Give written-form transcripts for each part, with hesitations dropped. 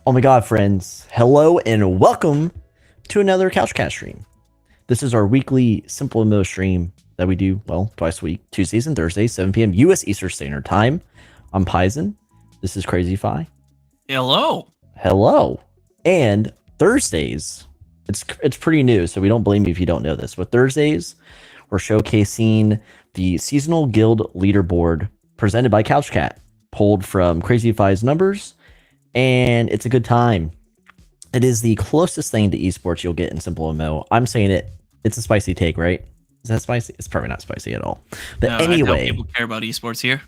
Oh my god, friends. Hello and welcome to another CouchCast stream. This is our weekly SimpleMMO stream that we do, well, twice a week, Tuesdays and Thursdays, 7 p.m. U.S. Eastern Standard Time. I'm Paisen. This is Crazy Fi. Hello. Hello. And Thursdays, it's pretty new, so we don't blame you if you don't know this, but Thursdays, we're showcasing the Seasonal Guild Leaderboard presented by CouchCat, pulled from Crazy Fi's numbers. And it's a good time. It is the closest thing to esports you'll get in SimpleMMO. I'm saying it's a spicy take, right? Is that spicy? It's probably not spicy at all. But no, anyway, I doubt people care about esports here.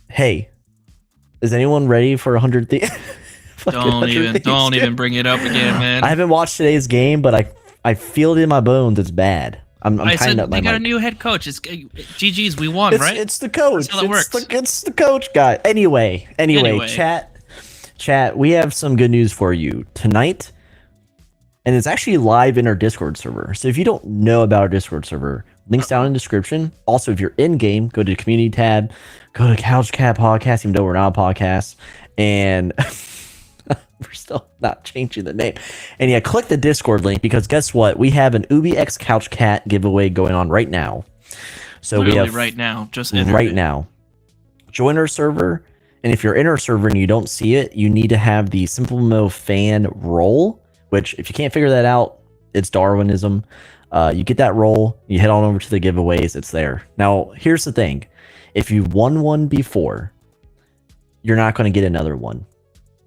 Hey, is anyone ready for 100? Don't even bring it up again, man. I haven't watched today's game, but I feel it in my bones. It's bad. I said they got a new head coach. It's GG's. We won, right? It's the coach. That's how that works. It's the coach guy. Anyway, Chat, we have some good news for you tonight, and it's actually live in our Discord server. So if you don't know about our Discord server, links down in the description. Also, if you're in game, go to the community tab, go to CouchCat Podcast, even though we're not a podcast, and we're still not changing the name. And yeah, click the Discord link because guess what? We have an UbiX CouchCat giveaway going on right now. So literally we have right now, just right now. Join our server. And if you're in our server and you don't see it, you need to have the SimpleMMO fan role, which if you can't figure that out, it's Darwinism. You get that role, you head on over to the giveaways, it's there. Now, here's the thing. If you won one before, you're not going to get another one.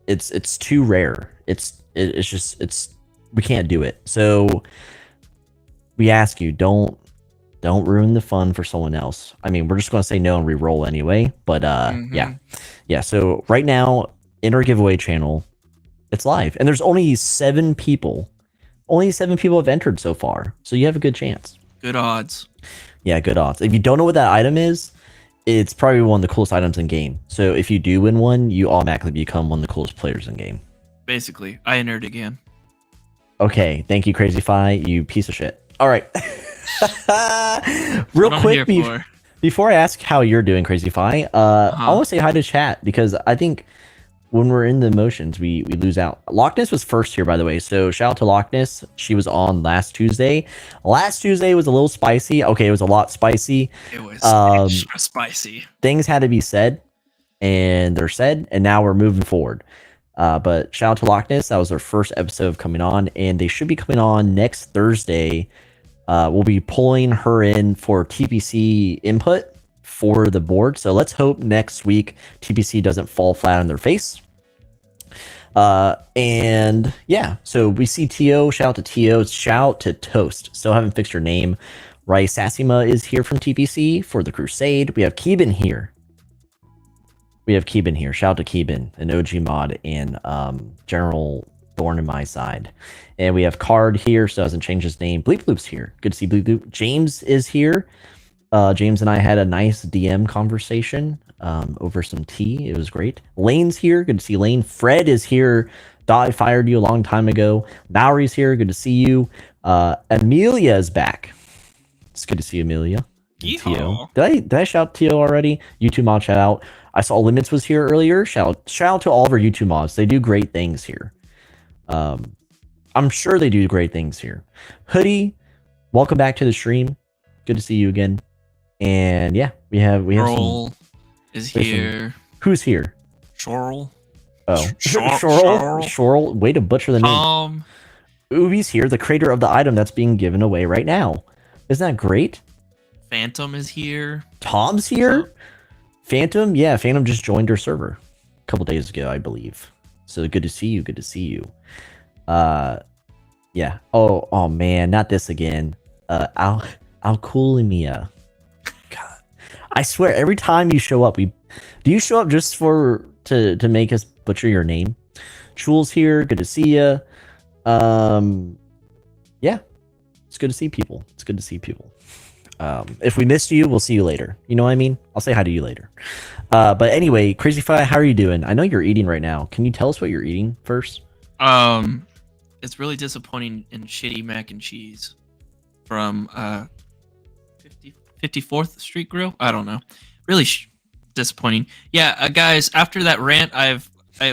It's too rare. It's we can't do it. So we ask you, don't ruin the fun for someone else. I mean, we're just going to say no and re-roll anyway. But yeah. So right now in our giveaway channel, it's live, and there's only 7 people. Only 7 people have entered so far, so you have a good chance. Good odds. Yeah, good odds. If you don't know what that item is, it's probably one of the coolest items in game. So if you do win one, you automatically become one of the coolest players in game. Basically, I entered again. Okay, thank you, Crazy Fi, you piece of shit. All right. Real quick, before I ask how you're doing, Crazy Fi, I want to say hi to chat because I think when we're in the emotions, we lose out. Loch Ness was first here, by the way, so shout out to Loch Ness. She was on last Tuesday. Last Tuesday was a little spicy. Okay, it was a lot spicy. It was extra spicy. Things had to be said, and they're said, and now we're moving forward. But shout out to Loch Ness. That was their first episode coming on, and they should be coming on next Thursday. We'll be pulling her in for TPC input for the board. So let's hope next week TPC doesn't fall flat on their face. And yeah, so we see Tio. Shout out to Tio. Shout out to Toast. Still haven't fixed your name. Right, Sassima is here from TPC for the Crusade. We have Keeban here. Shout out to Keeban, an OG mod and General Thorn in my side. And we have Card here, so doesn't change his name. Bleep Bloop's here. Good to see Bleep Bloop. James is here. James and I had a nice DM conversation over some tea. It was great. Lane's here. Good to see Lane. Fred is here. I fired you a long time ago. Mallory's here. Good to see you. Amelia is back. It's good to see Amelia. Tio. Did I shout Tio already? YouTube mod shout out. I saw Limits was here earlier. Shout out to all of our YouTube mods. They do great things here. I'm sure they do great things here. Hoodie, welcome back to the stream. Good to see you again. And yeah, we have Shorl is here. Who's here? Shorl. Oh, Shorl. Way to butcher the name. Ubi's here, the creator of the item that's being given away right now. Isn't that great? Phantom is here. Tom's here. Phantom, yeah, Phantom just joined our server a couple days ago, I believe. So good to see you. Good to see you. Yeah. Oh man, not this again. Alcoolemia. God, I swear every time you show up, do you show up just to make us butcher your name? Chul's here. Good to see you. Yeah, it's good to see people. It's good to see people. If we missed you, we'll see you later. You know what I mean? I'll say hi to you later. But anyway, Crazy Fi, how are you doing? I know you're eating right now. Can you tell us what you're eating first? It's really disappointing and shitty mac and cheese from 54th Street Grill. I don't know. Really disappointing. Yeah, guys. After that rant, I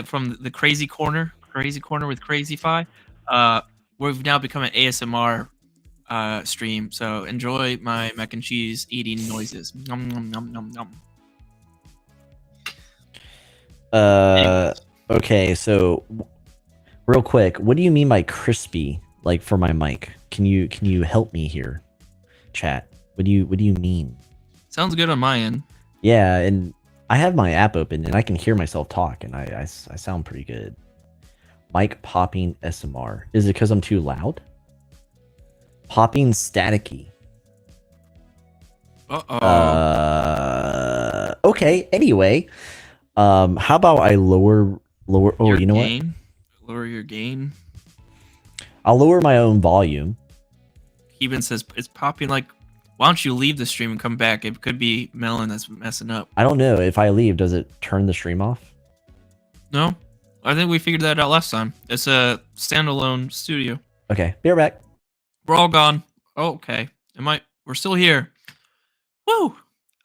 from the Crazy Corner with Crazy Fi. We've now become an ASMR stream. So enjoy my mac and cheese eating noises. Nom nom nom nom nom. Okay, so real quick, what do you mean by crispy? Like for my mic? Can you help me here, chat? What do you mean? Sounds good on my end. Yeah, and I have my app open and I can hear myself talk, and I sound pretty good. Mic popping SMR. Is it because I'm too loud? Popping staticky. Okay. Anyway, how about I lower? Oh, your you know gain? What? Lower your gain. I'll lower my own volume. Keeban says it's popping like. Why don't you leave the stream and come back? It could be Melon that's messing up. I don't know. If I leave, does it turn the stream off? No. I think we figured that out last time. It's a standalone studio. Okay. Be right back. We're all gone. Oh, okay. We're still here. Woo!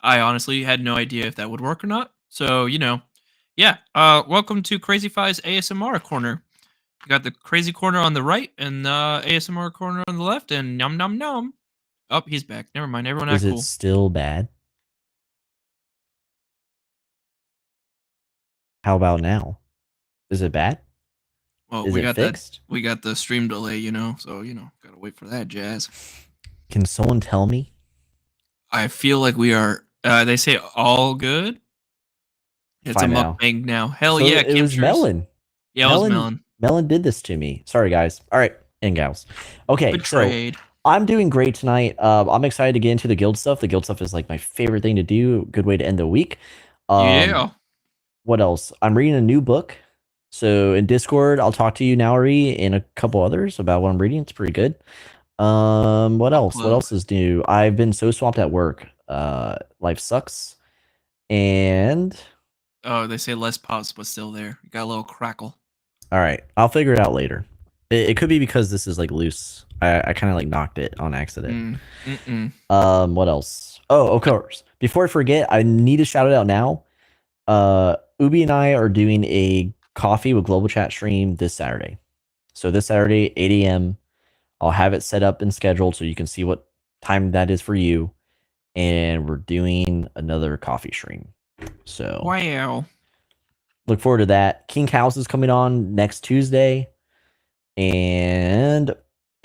I honestly had no idea if that would work or not. So, yeah. Welcome to Crazy Fi's ASMR corner. You got the crazy corner on the right and the ASMR corner on the left, and nom nom nom. Oh, he's back. Never mind. Everyone act cool. Is it still bad? How about now? Is it bad? Well, we got fixed? We got the stream delay, so gotta wait for that jazz. Can someone tell me? I feel like we are. They say all good. It's a mukbang now. Hell so yeah, it was Melon. Yeah, it was Melon. Melon did this to me. Sorry, guys. All right, and gals. Okay, betrayed. So I'm doing great tonight. I'm excited to get into the guild stuff. The guild stuff is like my favorite thing to do. Good way to end the week. Yeah. What else? I'm reading a new book. So in Discord, I'll talk to you, Nauri, and a couple others about what I'm reading. It's pretty good. What else? What else is new? I've been so swamped at work. Life sucks. And they say less pops, but still there. You got a little crackle. All right, I'll figure it out later. It could be because this is like loose. I kind of like knocked it on accident. What else? Oh, of course. Before I forget, I need to shout it out now. Ubi and I are doing a coffee with global chat stream this Saturday. So this Saturday, 8 a.m. I'll have it set up and scheduled so you can see what time that is for you. And we're doing another coffee stream. So wow. Look forward to that. King House is coming on next Tuesday. And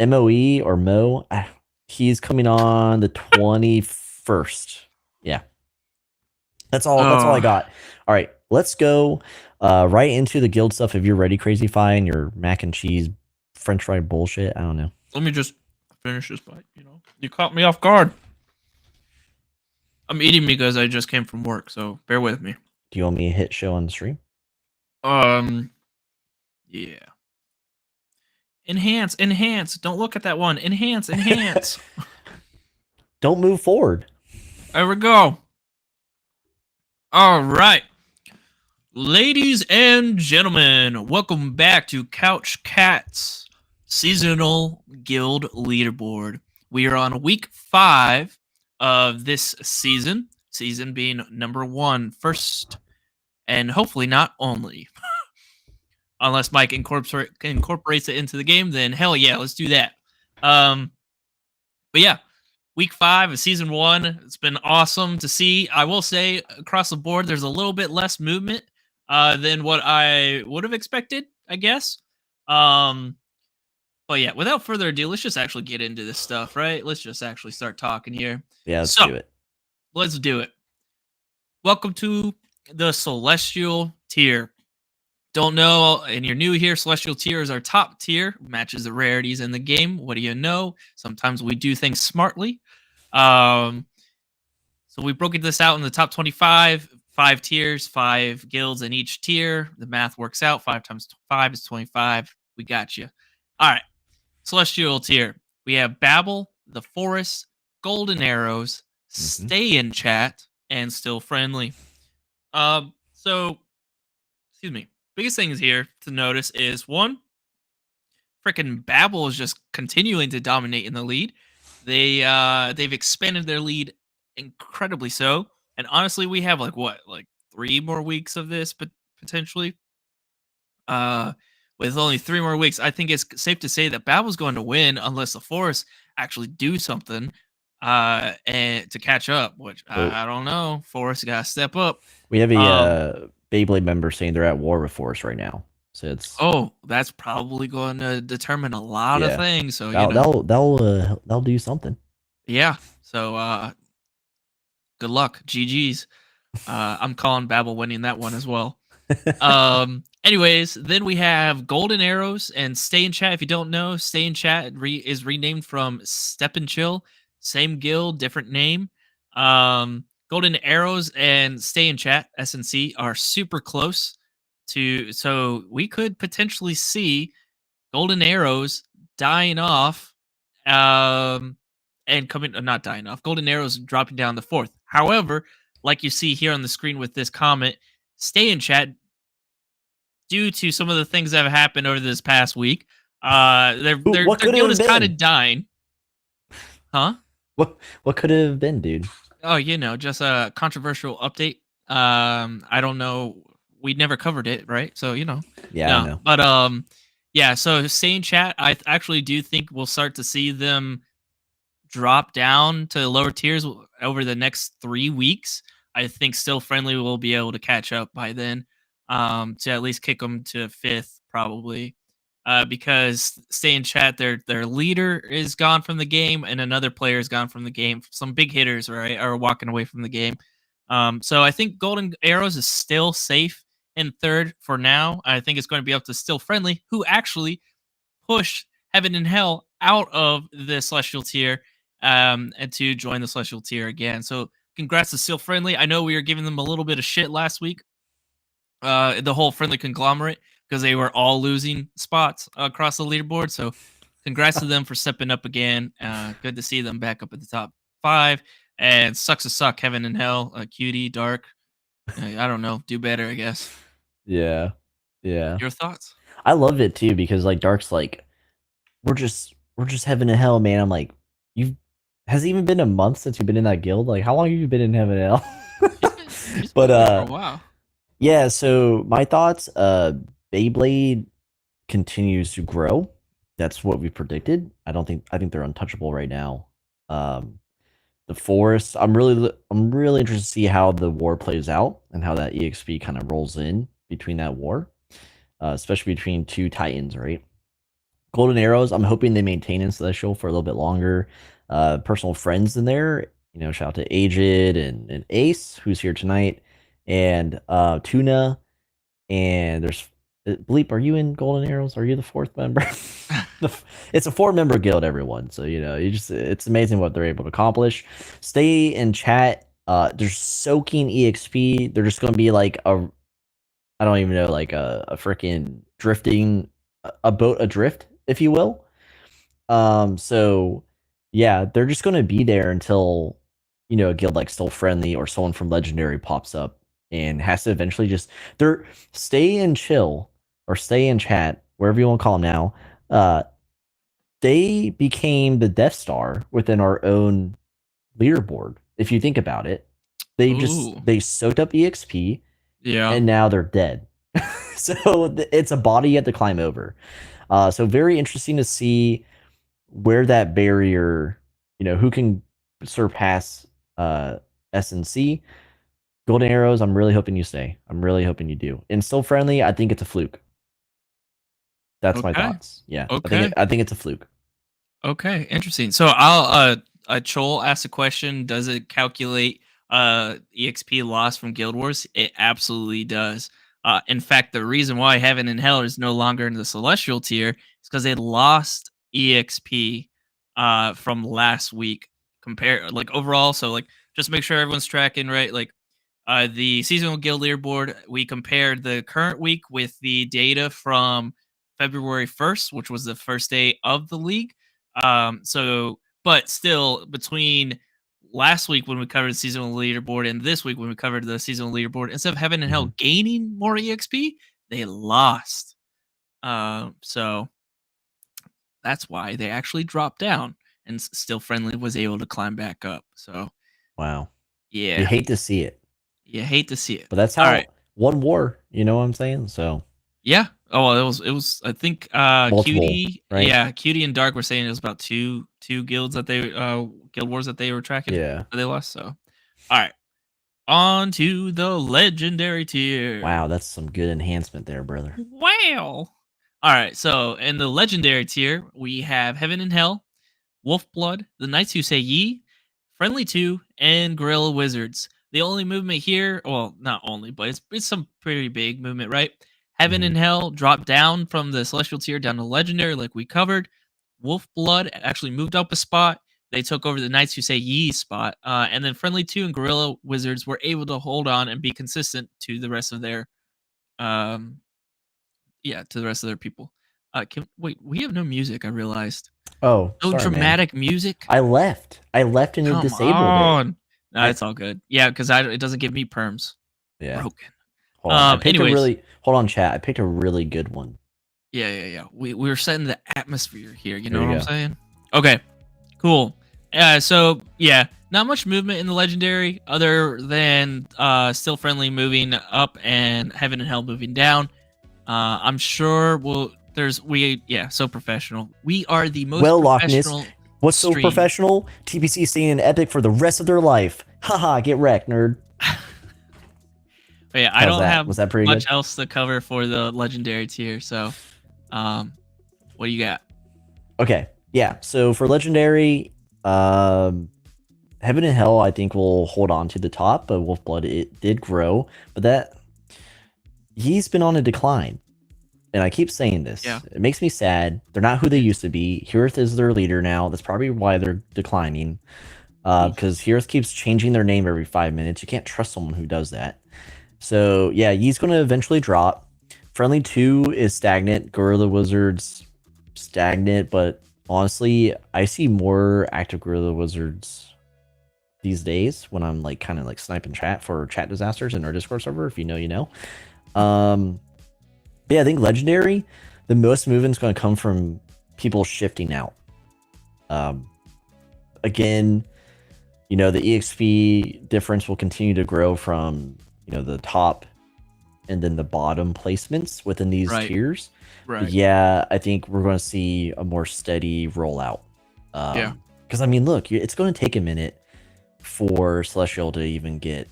MOE or Mo, he's coming on the 21st. Yeah. That's all I got. All right, let's go right into the guild stuff if you're ready, Crazy Fi, and your mac and cheese french fry bullshit. I don't know. Let me just finish this bite, You caught me off guard. I'm eating because I just came from work, so bear with me. Do you want me to hit show on the stream? Yeah. Enhance. Don't look at that one. Enhance. Don't move forward. There we go. All right. Ladies and gentlemen, welcome back to Couch Cat's Seasonal Guild Leaderboard. We are on week 5 of this season being number 1, first, and hopefully not only. Unless Mike incorporates it into the game, then hell yeah, let's do that. But yeah, week 5 of season 1. It's been awesome to see. I will say across the board, there's a little bit less movement than what I would have expected, I guess. But yeah, without further ado, let's just actually get into this stuff, right? Let's just actually start talking here. Yeah, let's do it. Let's do it. Welcome to the Celestial tier. Don't know, and you're new here, Celestial tier is our top tier, matches the rarities in the game. What do you know? Sometimes we do things smartly. So we broke this out in the top 25 5 tiers, 5 guilds in each tier. The math works out. 5 times 5 is 25. We got you. All right. Celestial tier. We have Babel, the Forest, Golden Arrows, Mm-hmm. Stay in Chat, and Still Friendly. So excuse me. Biggest things here to notice is one, freaking Babel is just continuing to dominate in the lead. They've expanded their lead incredibly so. And honestly, we have like 3 more weeks of this, but potentially. Uh with only 3 more weeks, I think it's safe to say that Babel's going to win unless the Forest actually do something and to catch up, which Well, I don't know. Forest gotta step up. we have a Um Beyblade member saying they're at war with Forest right now. So it's oh, that's probably going to determine a lot of yeah, things. So, that'll do something. yeah. So good luck. GG's. I'm calling Babel winning that one as well. Anyways, then we have Golden Arrows and Stay in Chat. If you don't know, Stay in Chat is renamed from Step and Chill. Same guild, different name. Golden Arrows and Stay in Chat, SNC, are super close to, so we could potentially see Golden Arrows dying off, and coming, not dying off. Golden Arrows dropping down the fourth. However, like you see here on the screen with this comment, Stay in Chat, due to some of the things that have happened over this past week, What their could it guild have is kind been? of dying, huh? What could it have been, dude? Oh, just a controversial update. I don't know. We never covered it, right? So Yeah, I no. know. But yeah. So Stay in Chat, I actually do think we'll start to see them drop down to lower tiers over the next 3 weeks. I think Still Friendly will be able to catch up by then, to at least kick them to fifth probably, because Stay in Chat, their leader is gone from the game and another player is gone from the game. Some big hitters are walking away from the game. So I think Golden Arrows is still safe in third for now. I think it's going to be up to Still Friendly, who actually push Heaven and Hell out of the Celestial tier, and to join the Celestial tier again. So congrats to Still Friendly. I know we were giving them a little bit of shit last week, the whole Friendly conglomerate, because they were all losing spots across the leaderboard. So congrats to them for stepping up again. Good to see them back up at the top 5. And sucks to suck, Heaven and Hell, Cutie, Dark. I don't know. Do better, I guess. Yeah, yeah. Your thoughts? I love it too because like Dark's like we're just heaven and hell, man. I'm like, you've has it even been a month since you've been in that guild? Like, how long have you been in heaven and hell? He's But been there for a while. yeah. So my thoughts, Beyblade continues to grow. That's what we predicted. I think they're untouchable right now. Um, the Forest, I'm really interested to see how the war plays out and how that EXP kind of rolls in between that war, especially between two titans, right? Golden Arrows, I'm hoping they maintain in Celestial for a little bit longer. Personal friends in there, shout out to Aged and Ace, who's here tonight, and Tuna, and there's Bleep. Are you in Golden Arrows? Are you the fourth member? It's a 4-member guild, everyone. So it's amazing what they're able to accomplish. Stay in Chat. They're soaking EXP. They're just going to be like I don't even know, like a freaking drifting, a boat adrift, if you will. So yeah, they're just going to be there until a guild like Still Friendly or someone from Legendary pops up and has to eventually just they're stay and chill or stay in chat, wherever you want to call them now. They became the Death Star within our own leaderboard. If you think about it, Ooh. they soaked up EXP Yeah. and now they're dead. So it's a body you have to climb over. So very interesting to see where that barrier, who can surpass SNC. Golden Arrows, I'm really hoping you stay. I'm really hoping you do. And Still Friendly, I think it's a fluke. That's my Okay. thoughts. Yeah, Okay. I think it's a fluke. Okay. Interesting. So I'll Chol asked a question. Does it calculate EXP loss from Guild Wars? It absolutely does. In fact, the reason why Heaven and Hell is no longer in the Celestial tier is because they lost EXP from last week. Compare like overall. So like just make sure everyone's tracking right. Like The seasonal guild leaderboard, we compared the current week with the data from February 1st, which was the first day of the league. But still, between last week when we covered the seasonal leaderboard and this week when we covered the seasonal leaderboard, instead of Heaven and Hell gaining more EXP, they lost. So that's why they actually dropped down, and Still Friendly was able to climb back up. So Wow. yeah, You hate to see it. you hate to see it. But that's All how right. one war, you know what I'm saying? So Yeah. Oh, well, it was I think multiple, Cutie, right? yeah, Cutie and Dark were saying it was about two guilds that they guild wars that they were tracking. Yeah. That they lost. So all right. On to the legendary tier. Wow, that's some good enhancement there, brother. Wow. All right. So in the legendary tier, we have Heaven and Hell, Wolfblood, the Knights Who Say Ye, Friendly 2, and Gorilla Wizards. The only movement here, well, not only, but it's some pretty big movement, right? Heaven and Hell dropped down from the Celestial tier down to Legendary, like we covered. Wolfblood actually moved up a spot. They took over the Knights Who Say Ye spot. And then Friendly 2 and Gorilla Wizards were able to hold on and be consistent to the rest of their um to the rest of their people. Wait, we have no music, I realized. Oh, No sorry, dramatic music. I left and it Come disabled on. No, I- it's all good. Yeah, because it doesn't give me perms. it. Yeah. Broken. Hold on. I picked anyways. a really hold on, chat. I picked a really good one. Yeah. We were setting the atmosphere here. You know There what you I'm go. saying? Okay. Cool. So yeah, not much movement in the legendary other than Still Friendly moving up and Heaven and Hell moving down. I'm sure so professional. We are the most Well, Loch Ness, professional. what's so stream. professional? TBC staying epic for the rest of their life. Haha, get wrecked, nerd. But yeah, I How's don't that? have Was that pretty much good? else to cover for the legendary tier. So, what do you got? Okay. Yeah. So for legendary, Heaven and Hell, I think will hold on to the top, but Wolfblood, it did grow, but he's been on a decline. And I keep saying this. Yeah. It makes me sad. They're not who they used to be. Hirth is their leader now. That's probably why they're declining. Because Hirth keeps changing their name every 5 minutes. You can't trust someone who does that. So yeah, he's going to eventually drop. Friendly 2 is stagnant. Gorilla Wizards stagnant, but honestly, I see more active Gorilla Wizards these days when I'm like kind of like sniping chat for chat disasters in our Discord server. If you know, you know. But yeah, I think legendary, the most movement's going to come from people shifting out. Again, you know, the EXP difference will continue to grow from, you know, the top and then the bottom placements within these tiers. Right. But yeah, I think we're going to see a more steady rollout. Yeah. Because I mean, look, it's going to take a minute for Celestial to even get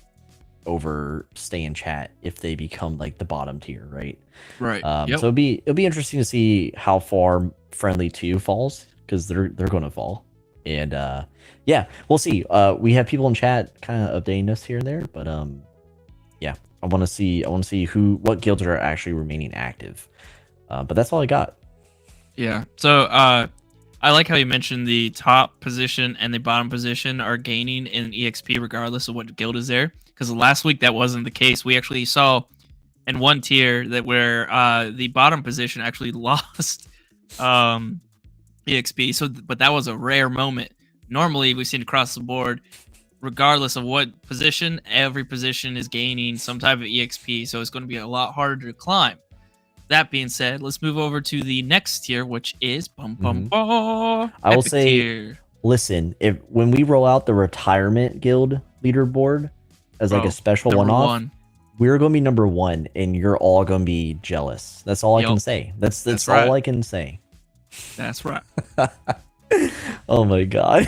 over stay in chat if they become like the bottom tier, right? Right. So it'll be interesting to see how far Friendly 2 falls, because they're going to fall. And yeah, we'll see. We have people in chat kind of updating us here and there, but yeah, I want to see what guilds are actually remaining active. But that's all I got. Yeah. So I like how you mentioned the top position and the bottom position are gaining in EXP regardless of what guild is there. Because last week that wasn't the case. We actually saw in one tier that where the bottom position actually lost EXP. So, but that was a rare moment. Normally, we've seen across the board, regardless of what position, every position is gaining some type of EXP. So it's going to be a lot harder to climb. That being said, let's move over to the next tier, which is I will say, tier. Listen, when we roll out the retirement guild leaderboard as like a special one-off, we're going to be number 1, and you're all going to be jealous. That's all I can say. That's right. all I can say. That's right. Oh my god.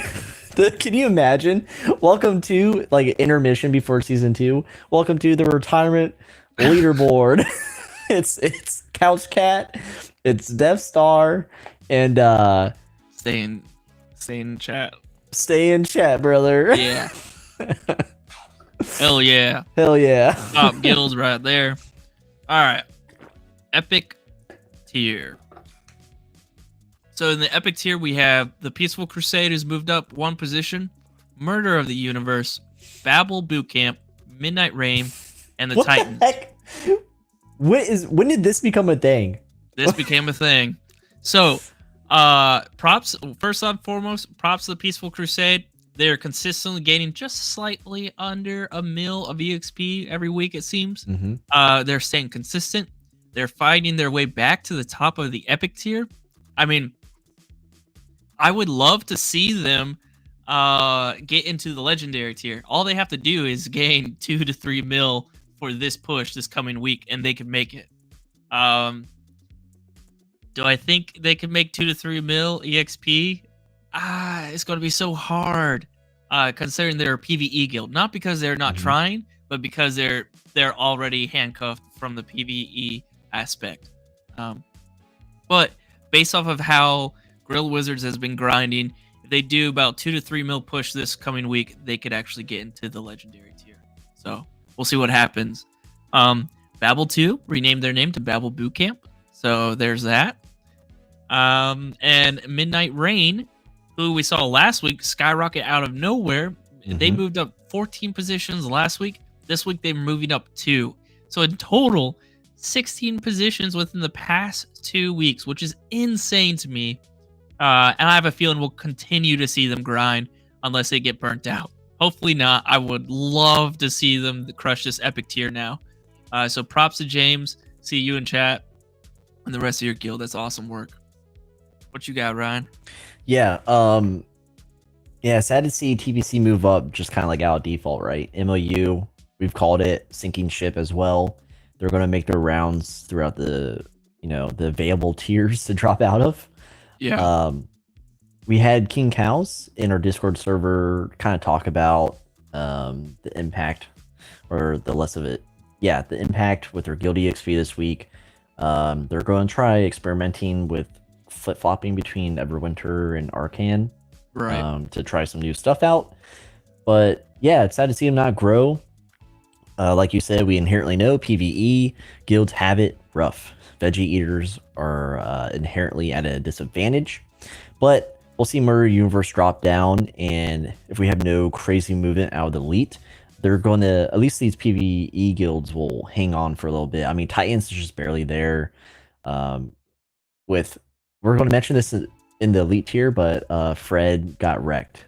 Can you imagine? Welcome to like intermission before season 2. Welcome to the retirement leaderboard. It's Couch Cat, it's Death Star, and stay in chat. Stay in chat, brother. Yeah. Hell yeah. Hell yeah. Top guilds right there. All right. Epic tier. So in the epic tier, we have the Peaceful Crusade, who's moved up 1 position, Murder of the Universe, Babel Bootcamp, Midnight Rain, and the What Titans. the heck? When did this become a thing? This became a thing. So, props, first and foremost, props to the Peaceful Crusade. They're consistently gaining just slightly under a mil of EXP every week, it seems. They're staying consistent. They're fighting their way back to the top of the epic tier. I mean, I would love to see them get into the legendary tier. All they have to do is gain 2 to 3 mil for this push this coming week, and they can make it. Do I think they can make 2 to 3 mil EXP? It's going to be so hard, considering they're a PvE guild. Not because they're not trying, but because they're already handcuffed from the PvE aspect. But based off of how Guerrilla Wizards has been grinding, if they do about 2 to 3 mil push this coming week, they could actually get into the legendary tier. So we'll see what happens. Babel 2 renamed their name to Babel Bootcamp. So there's that. And Midnight Rain, who we saw last week skyrocket out of nowhere. They moved up 14 positions last week. This week they're moving up 2. So in total, 16 positions within the past 2 weeks, which is insane to me. And I have a feeling we'll continue to see them grind unless they get burnt out. Hopefully not. I would love to see them crush this epic tier now. So props to James. See you in chat and the rest of your guild. That's awesome work. What you got, Ryan? Yeah, sad to see TBC move up just kind of like out of default, right? MOU, we've called it sinking ship as well. They're going to make their rounds throughout the available tiers to drop out of. Yeah. We had King Cows in our Discord server kind of talk about the impact, or the less of it. Yeah, the impact with their guild EXP this week. They're going to try experimenting with flip-flopping between Everwinter and Arcan, right, to try some new stuff out. But yeah, it's sad to see them not grow. Like you said, we inherently know PvE guilds have it rough. Veggie eaters are inherently at a disadvantage, but we'll see Mirror Universe drop down, and if we have no crazy movement out of the elite, they're going to, at least these PvE guilds will hang on for a little bit. I mean, Titans is just barely there. We're going to mention this in the elite tier, but Fred got wrecked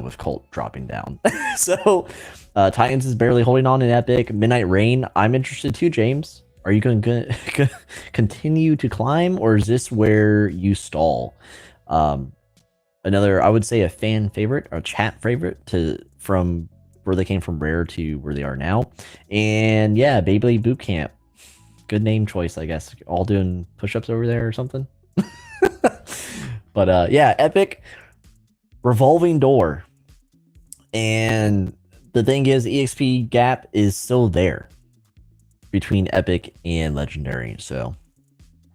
with Cult dropping down. So Titans is barely holding on in Epic. Midnight Rain, I'm interested too, James. Are you going to continue to climb, or is this where you stall? Another, I would say, a fan favorite, or chat favorite, from where they came from Rare to where they are now. And yeah, Beyblade Bootcamp. Good name choice, I guess. All doing push-ups over there or something. But yeah, Epic, revolving door. And the thing is, EXP gap is still there between Epic and Legendary. So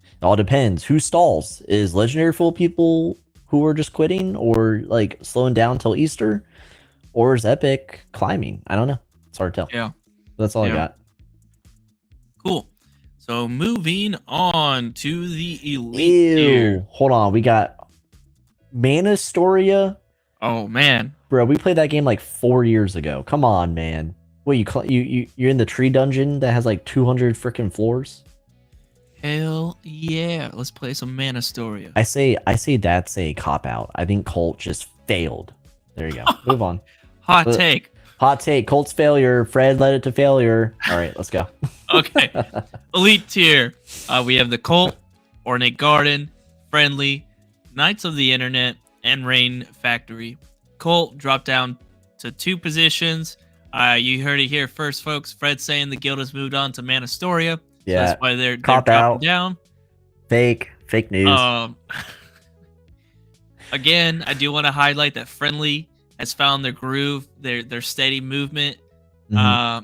it all depends. Who stalls? Is Legendary full of people who are just quitting or like slowing down till Easter? Or is Epic climbing? I don't know. It's hard to tell. Yeah. That's all I got. Cool. So moving on to the elite tier. Hold on. We got Manastoria. Oh man, bro, we played that game like 4 years ago. Come on, man. What, you're in the tree dungeon that has like 200 freaking floors? Hell yeah. Let's play some Manastoria. I say that's a cop out. I think Colt just failed. There you go. Move on. Hot take. Hot take. Colt's failure. Fred led it to failure. All right, let's go. Okay. Elite tier. We have the Colt, Ornate Garden, Friendly, Knights of the Internet, and Rain Factory. Colt dropped down to 2 positions. You heard it here first, folks. Fred saying the guild has moved on to Manastoria. Yeah. So that's why they're dropping down. Fake news. Again, I do want to highlight that Friendly has found their groove, their steady movement. Yeah,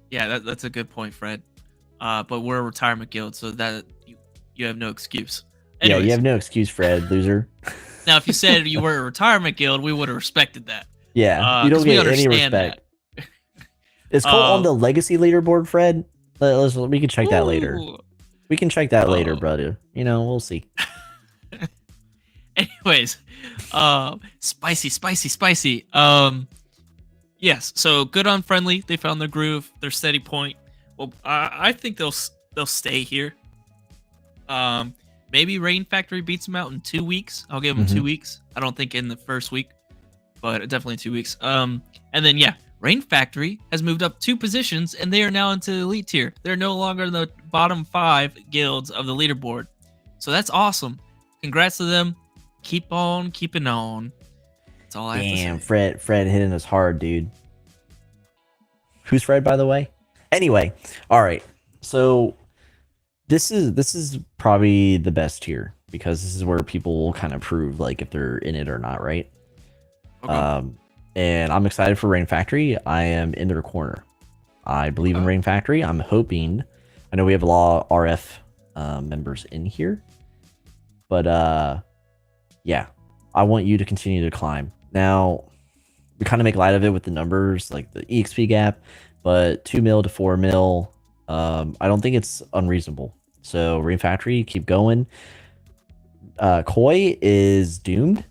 that's a good point, Fred. But we're a retirement guild, so that you have no excuse. Anyways, yeah, you have no excuse, Fred, loser. Now, if you said you were a retirement guild, we would have respected that. Yeah, you don't get any respect. Is Colt on the legacy leaderboard, Fred? We can check that later. We can check that later, brother. We'll see. Anyways, spicy. Yes. So good on friendly. They found their groove, their steady point. Well, I think they'll stay here. Um, Maybe Rain Factory beats them out in 2 weeks. I'll give them Mm-hmm. 2 weeks. I don't think in the first week, but definitely 2 weeks. And then yeah, Rain Factory has moved up 2 positions, and they are now into the elite tier. They're no longer in the bottom 5 guilds of the leaderboard, so that's awesome. Congrats to them. Keep on keeping on. That's all I have Damn, to say. Fred hitting us hard, dude. Who's Fred, by the way? Anyway, all right. So this is probably the best tier because this is where people will kind of prove like if they're in it or not, right? Okay. And I'm excited for Rain Factory. I am in their corner. I believe in Rain Factory. I'm hoping. I know we have a lot of RF members in here, but yeah, I want you to continue to climb. Now, we kind of make light of it with the numbers, like the EXP gap, but 2 mil to 4 mil, I don't think it's unreasonable. So Rain Factory, keep going. Koi is doomed.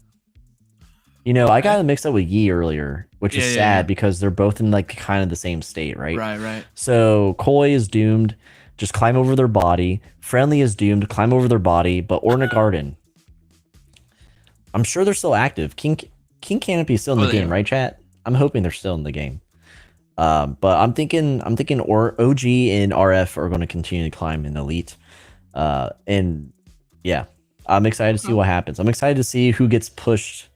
You know, I got it mixed up with Yi earlier, which is sad because they're both in like kind of the same state, right? Right. So Koi is doomed. Just climb over their body. Friendly is doomed. Climb over their body. But Orna Garden, I'm sure they're still active. King Canopy is still in the game, right, chat? I'm hoping they're still in the game. But I'm thinking OG and RF are going to continue to climb in elite. And yeah, I'm excited to see what happens. I'm excited to see who gets pushed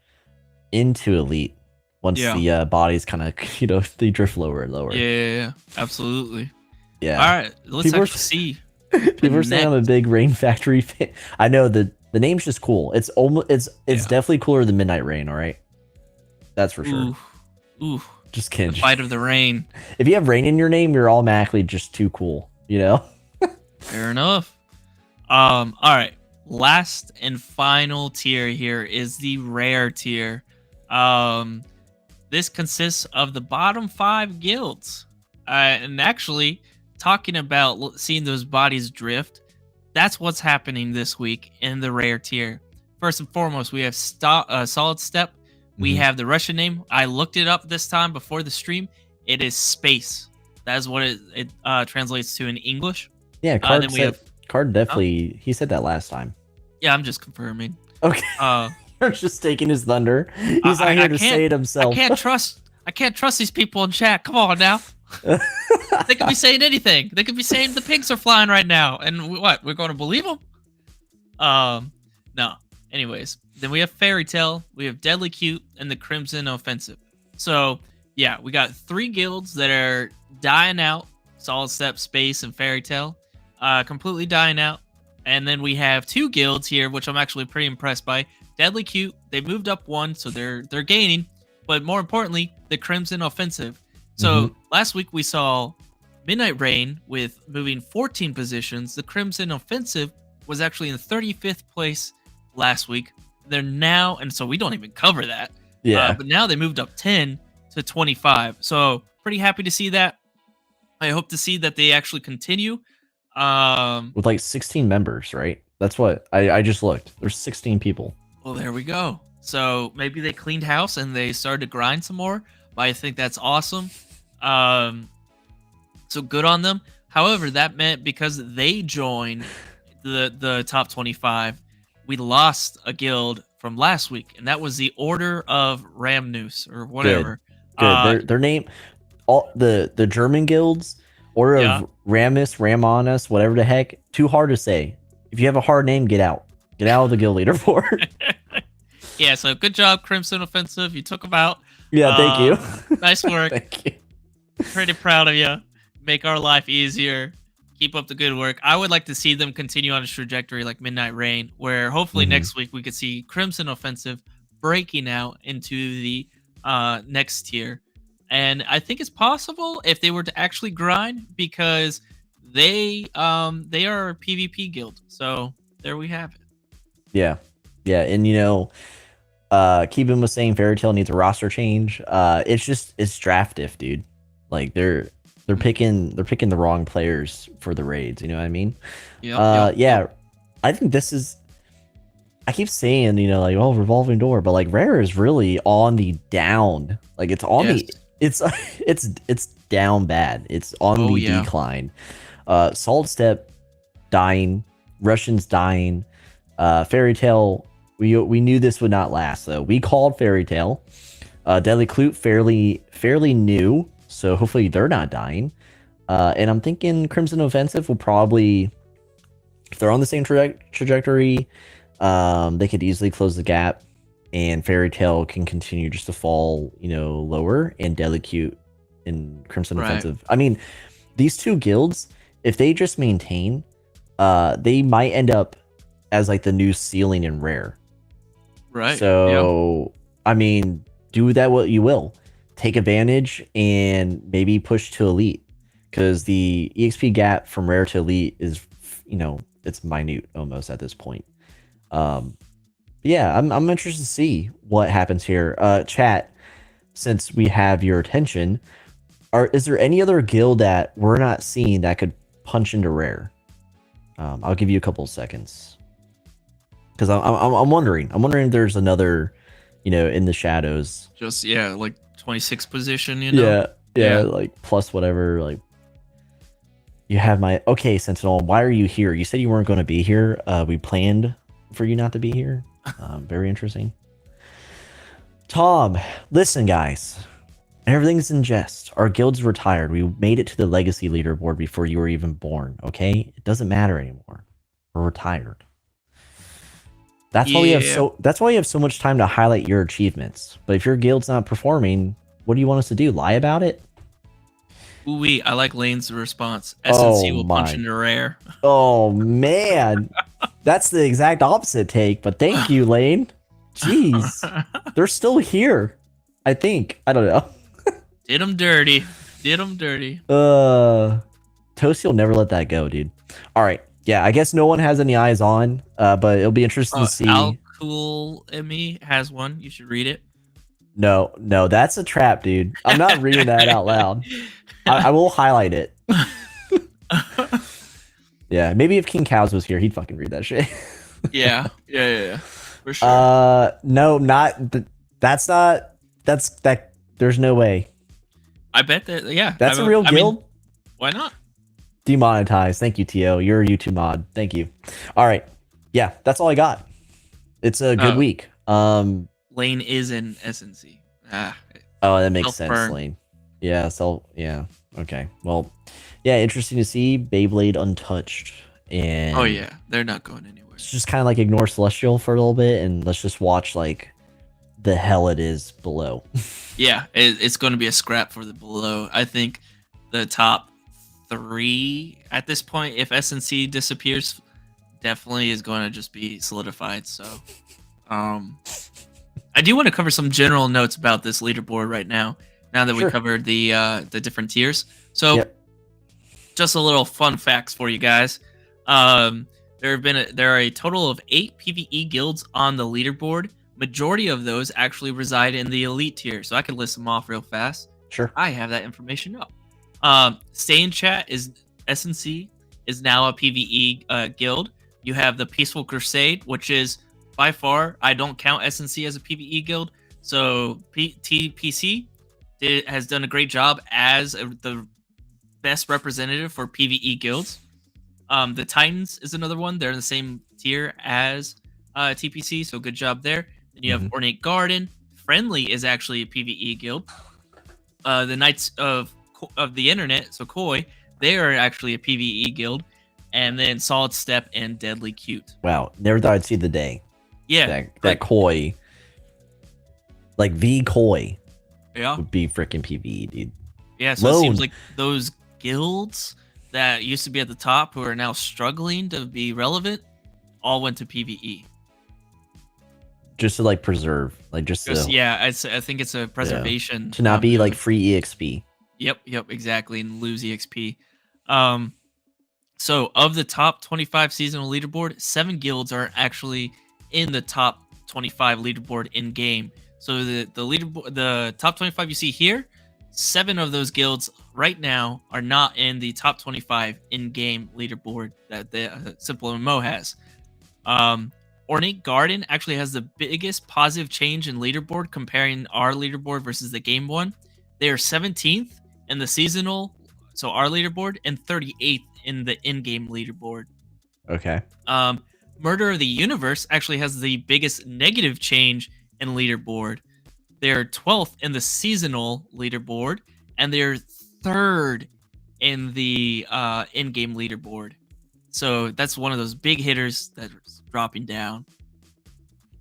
into elite once the bodies kind of they drift lower and lower. Yeah, absolutely. Yeah. All right, let's see. People are saying I'm a big Rain Factory fan. I know the name's just cool. It's almost it's definitely cooler than Midnight Rain. All right, that's for sure. Ooh. Just kidding. The fight of the rain. If you have rain in your name, you're automatically just too cool. You know. Fair enough. All right. Last and final tier here is the rare tier. This consists of the bottom 5 guilds. And actually, talking about seeing those bodies drift, that's what's happening this week in the rare tier. First and foremost, we have Solid Step. We have the Russian name. I looked it up this time before the stream. It is Space. That is what it translates to in English. Yeah, Card definitely. He said that last time. Yeah, I'm just confirming. Okay. You're just taking his thunder. He's not here to say it himself. I can't trust these people in chat. Come on now. They could be saying anything. They could be saying the pigs are flying right now, and what? We're going to believe them? No. Anyways, then we have Fairy Tale, we have Deadly Cute, and the Crimson Offensive. So yeah, we got 3 guilds that are dying out: Solid Step, Space, and Fairy Tale, completely dying out. And then we have 2 guilds here, which I'm actually pretty impressed by. Deadly Cute, they moved up 1, so they're gaining. But more importantly, the Crimson Offensive. So last week we saw Midnight Rain with moving 14 positions. The Crimson Offensive was actually in 35th place last week. They're now, and so we don't even cover that. Yeah. But now they moved up 10 to 25. So pretty happy to see that. I hope to see that they actually continue. With like 16 members, right? That's what I just looked. There's 16 people. Well, there we go. So maybe they cleaned house and they started to grind some more. But I think that's awesome. So good on them. However, that meant because they joined the top 25, we lost a guild from last week, and that was the Order of Ramnus or whatever. Good. Their name, all the German guilds, Order of Ramus, Ramonus, whatever the heck. Too hard to say. If you have a hard name, get out. Get out of the guild leaderboard. Yeah. So good job, Crimson Offensive. You took them out. Yeah. Thank you. Nice work. Thank you. Pretty proud of you. Make our life easier. Keep up the good work. I would like to see them continue on a trajectory like Midnight Rain, where hopefully next week we could see Crimson Offensive breaking out into the next tier. And I think it's possible if they were to actually grind, because they are a PvP guild. So there we have it. Yeah. And Keepin was saying Fairy Tale needs a roster change. It's draft diff, dude. Like they're picking the wrong players for the raids. You know what I mean? Yeah. I think this is. I keep saying, revolving door, but like Rare is really on the down. Like it's on it's it's down bad. It's on Oh the yeah. decline. Solid Step dying, Russians dying, Fairy Tale. We knew this would not last though. We called Fairy Tale. Deadly Clute fairly new, so hopefully they're not dying. And I'm thinking Crimson Offensive will probably, if they're on the same trajectory, they could easily close the gap, and Fairy Tale can continue just to fall, lower, and Deadly Cute and Crimson Right. Offensive. I mean, these two guilds, if they just maintain, they might end up as like the new ceiling in rare. Right. So, I mean, do that what you will. Take advantage and maybe push to elite, because the EXP gap from rare to elite is, it's minute almost at this point. Yeah, I'm interested to see what happens here. Chat, since we have your attention, is there any other guild that we're not seeing that could punch into rare? I'll give you a couple seconds, because I'm wondering. I'm wondering if there's another, in the shadows. Just like 26th position. Yeah, like plus whatever. Like, you have my Sentinel. Why are you here? You said you weren't going to be here. We planned for you not to be here. Very interesting. Tom, listen, guys. Everything's in jest. Our guild's retired. We made it to the legacy leaderboard before you were even born. Okay, it doesn't matter anymore. We're retired. That's why we have so much time to highlight your achievements. But if your guild's not performing, what do you want us to do? Lie about it? Ooh, I like Lane's response. SNC will punch into rare. Oh man, that's the exact opposite take. But thank you, Lane. Jeez, they're still here. I think. I don't know. Did them dirty. Did them dirty. Toasty will never let that go, dude. All right. Yeah, I guess no one has any eyes on, but it'll be interesting to see. SimpleMMO has one. You should read it. No, that's a trap, dude. I'm not reading that out loud. I will highlight it. Yeah, maybe if King Cows was here, he'd fucking read that shit. Yeah. For sure. No, that's that. There's no way. I bet that. Yeah, that's a real guild. Mean, why not? Demonetized. Thank you, Tio. You're a YouTube mod. Thank you. All right. Yeah, that's all I got. It's a good week. Lane is in SNC. Oh, that makes sense, Lane. Yeah, okay. Well, yeah, interesting to see Beyblade untouched. And oh yeah, they're not going anywhere. It's just kind of like ignore Celestial for a little bit and let's just watch like the hell it is below. Yeah, it's going to be a scrap for the below. I think the top 3 at this point, if SNC disappears, definitely is going to just be solidified. So, I do want to cover some general notes about this leaderboard right now. Now that we covered the different tiers, so just a little fun facts for you guys. There are a total of 8 PvE guilds on the leaderboard. Majority of those actually reside in the elite tier, so I can list them off real fast. Sure, I have that information up. Stay in chat is SNC is now a PvE guild. You have the Peaceful Crusade, which is by far, I don't count SNC as a PvE guild. So TPC has done a great job as the best representative for PvE guilds. The Titans is another one. They're in the same tier as TPC, so good job there. Then you have Ornate Garden. Friendly is actually a PvE guild. The Knights of the Internet, so Koi, they are actually a PvE guild. And then Solid Step and Deadly Cute. Wow, never thought I'd see the day. Yeah, that Koi, like V Koi, would be freaking PvE, dude. Yeah, so it seems like those guilds that used to be at the top who are now struggling to be relevant all went to PvE. Just to like preserve, like I think it's a preservation to not be like free EXP. Yep, exactly, and lose EXP. So of the top 25 seasonal leaderboard, 7 guilds are actually in the top 25 leaderboard in game. So the leaderboard, the top 25 you see here, 7 of those guilds right now are not in the top 25 in-game leaderboard that the SimpleMMO has. Ornate Garden actually has the biggest positive change in leaderboard comparing our leaderboard versus the game one. They are 17th in the seasonal, so our leaderboard, and 38th in the in-game leaderboard. Okay. Murder of the Universe actually has the biggest negative change in leaderboard. They're 12th in the seasonal leaderboard, and they're 3rd in the in-game leaderboard. So that's one of those big hitters that's dropping down.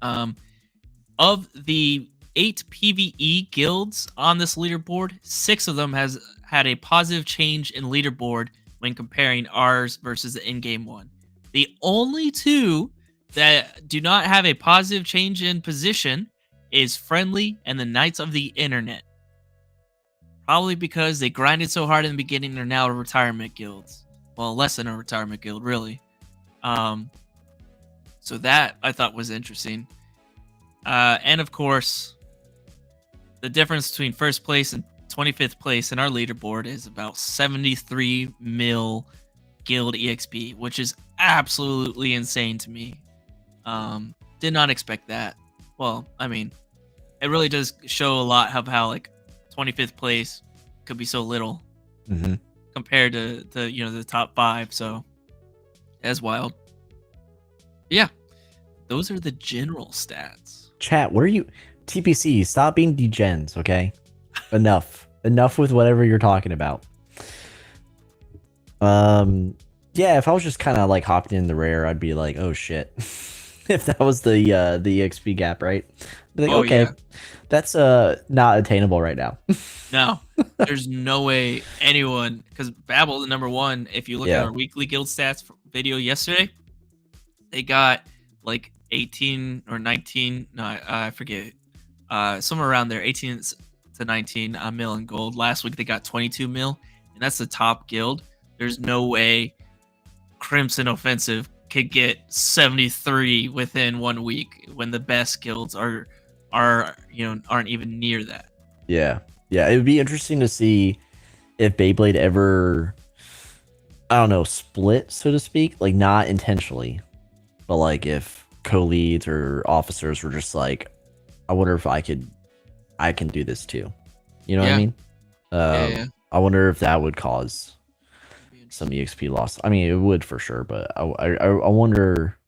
Of the 8 PvE guilds on this leaderboard, 6 of them has had a positive change in leaderboard when comparing ours versus the in-game one. The only 2 that do not have a positive change in position is Friendly and the Knights of the Internet. Probably because they grinded so hard in the beginning, they're now retirement guilds. Well, less than a retirement guild, really. So that I thought was interesting. And of course, the difference between first place and 25th place in our leaderboard is about 73 mil guild EXP, which is absolutely insane to me. Did not expect that. Well, I mean, it really does show a lot of how like 25th place could be so little compared to the top 5. So that's wild. Yeah, those are the general stats. Chat, what are you? TPC, stop being degens, okay? Enough with whatever you're talking about. Yeah, if I was just kind of like hopping in the rare, I'd be like, oh shit. If that was the XP gap, right? I'd be like, okay, yeah. That's not attainable right now. No, there's no way anyone, because Babel, the number 1, if you look at our weekly guild stats video yesterday, they got like 18 or 19, no, I forget, somewhere around there, 18 to 19 mil in gold. Last week they got 22 mil, and that's the top guild. There's no way Crimson Offensive could get 73 within 1 week when the best guilds aren't even near that. Yeah, it would be interesting to see if Beyblade ever, I don't know, split, so to speak, like not intentionally, but like if co-leads or officers were just like, I wonder if I can do this too. You know what I mean? Yeah. I wonder if that would cause some EXP loss. I mean, it would for sure, but I wonder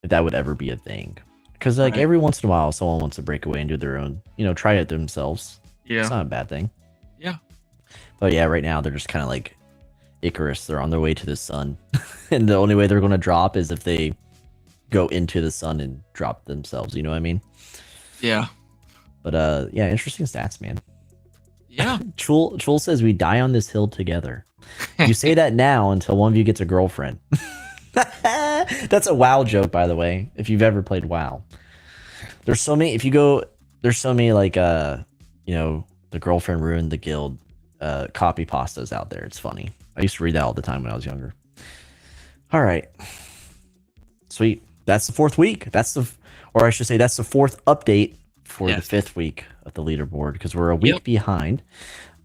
if that would ever be a thing. Because like every once in a while, someone wants to break away and do their own, try it themselves. Yeah, it's not a bad thing. Yeah, but yeah, right now they're just kind of like Icarus. They're on their way to the sun, and the only way they're going to drop is if they go into the sun and drop themselves. You know what I mean? Yeah. But yeah, interesting stats, man. Yeah. Chul says we die on this hill together. You say that now until one of you gets a girlfriend. That's a WoW joke, by the way. If you've ever played WoW, there's so many. There's so many like the girlfriend ruined the guild copy pastas out there. It's funny. I used to read that all the time when I was younger. All right, sweet. That's the 4th week. That's the 4th update for the 5th week of the leaderboard because we're a week behind.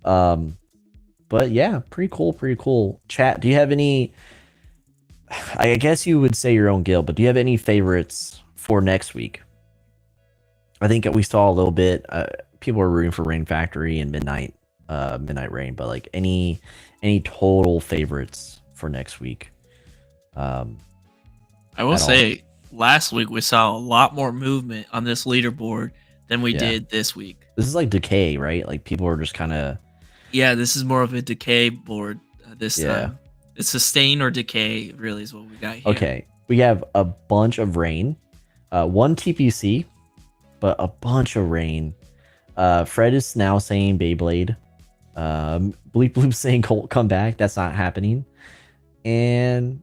But yeah, pretty cool. Chat, do you have any? I guess you would say your own guild, but do you have any favorites for next week? I think we saw a little bit. People are rooting for Rain Factory and Midnight Rain, but like any total favorites for next week? I will say last week we saw a lot more movement on this leaderboard than we did this week. This is like decay, right? Like people are just kind of. Yeah, this is more of a decay board this time. It's sustain or decay, really, is what we got here. Okay, we have a bunch of rain, 1 TPC, but a bunch of rain. Fred is now saying Beyblade. Bleep Bloop saying Colt come back. That's not happening. And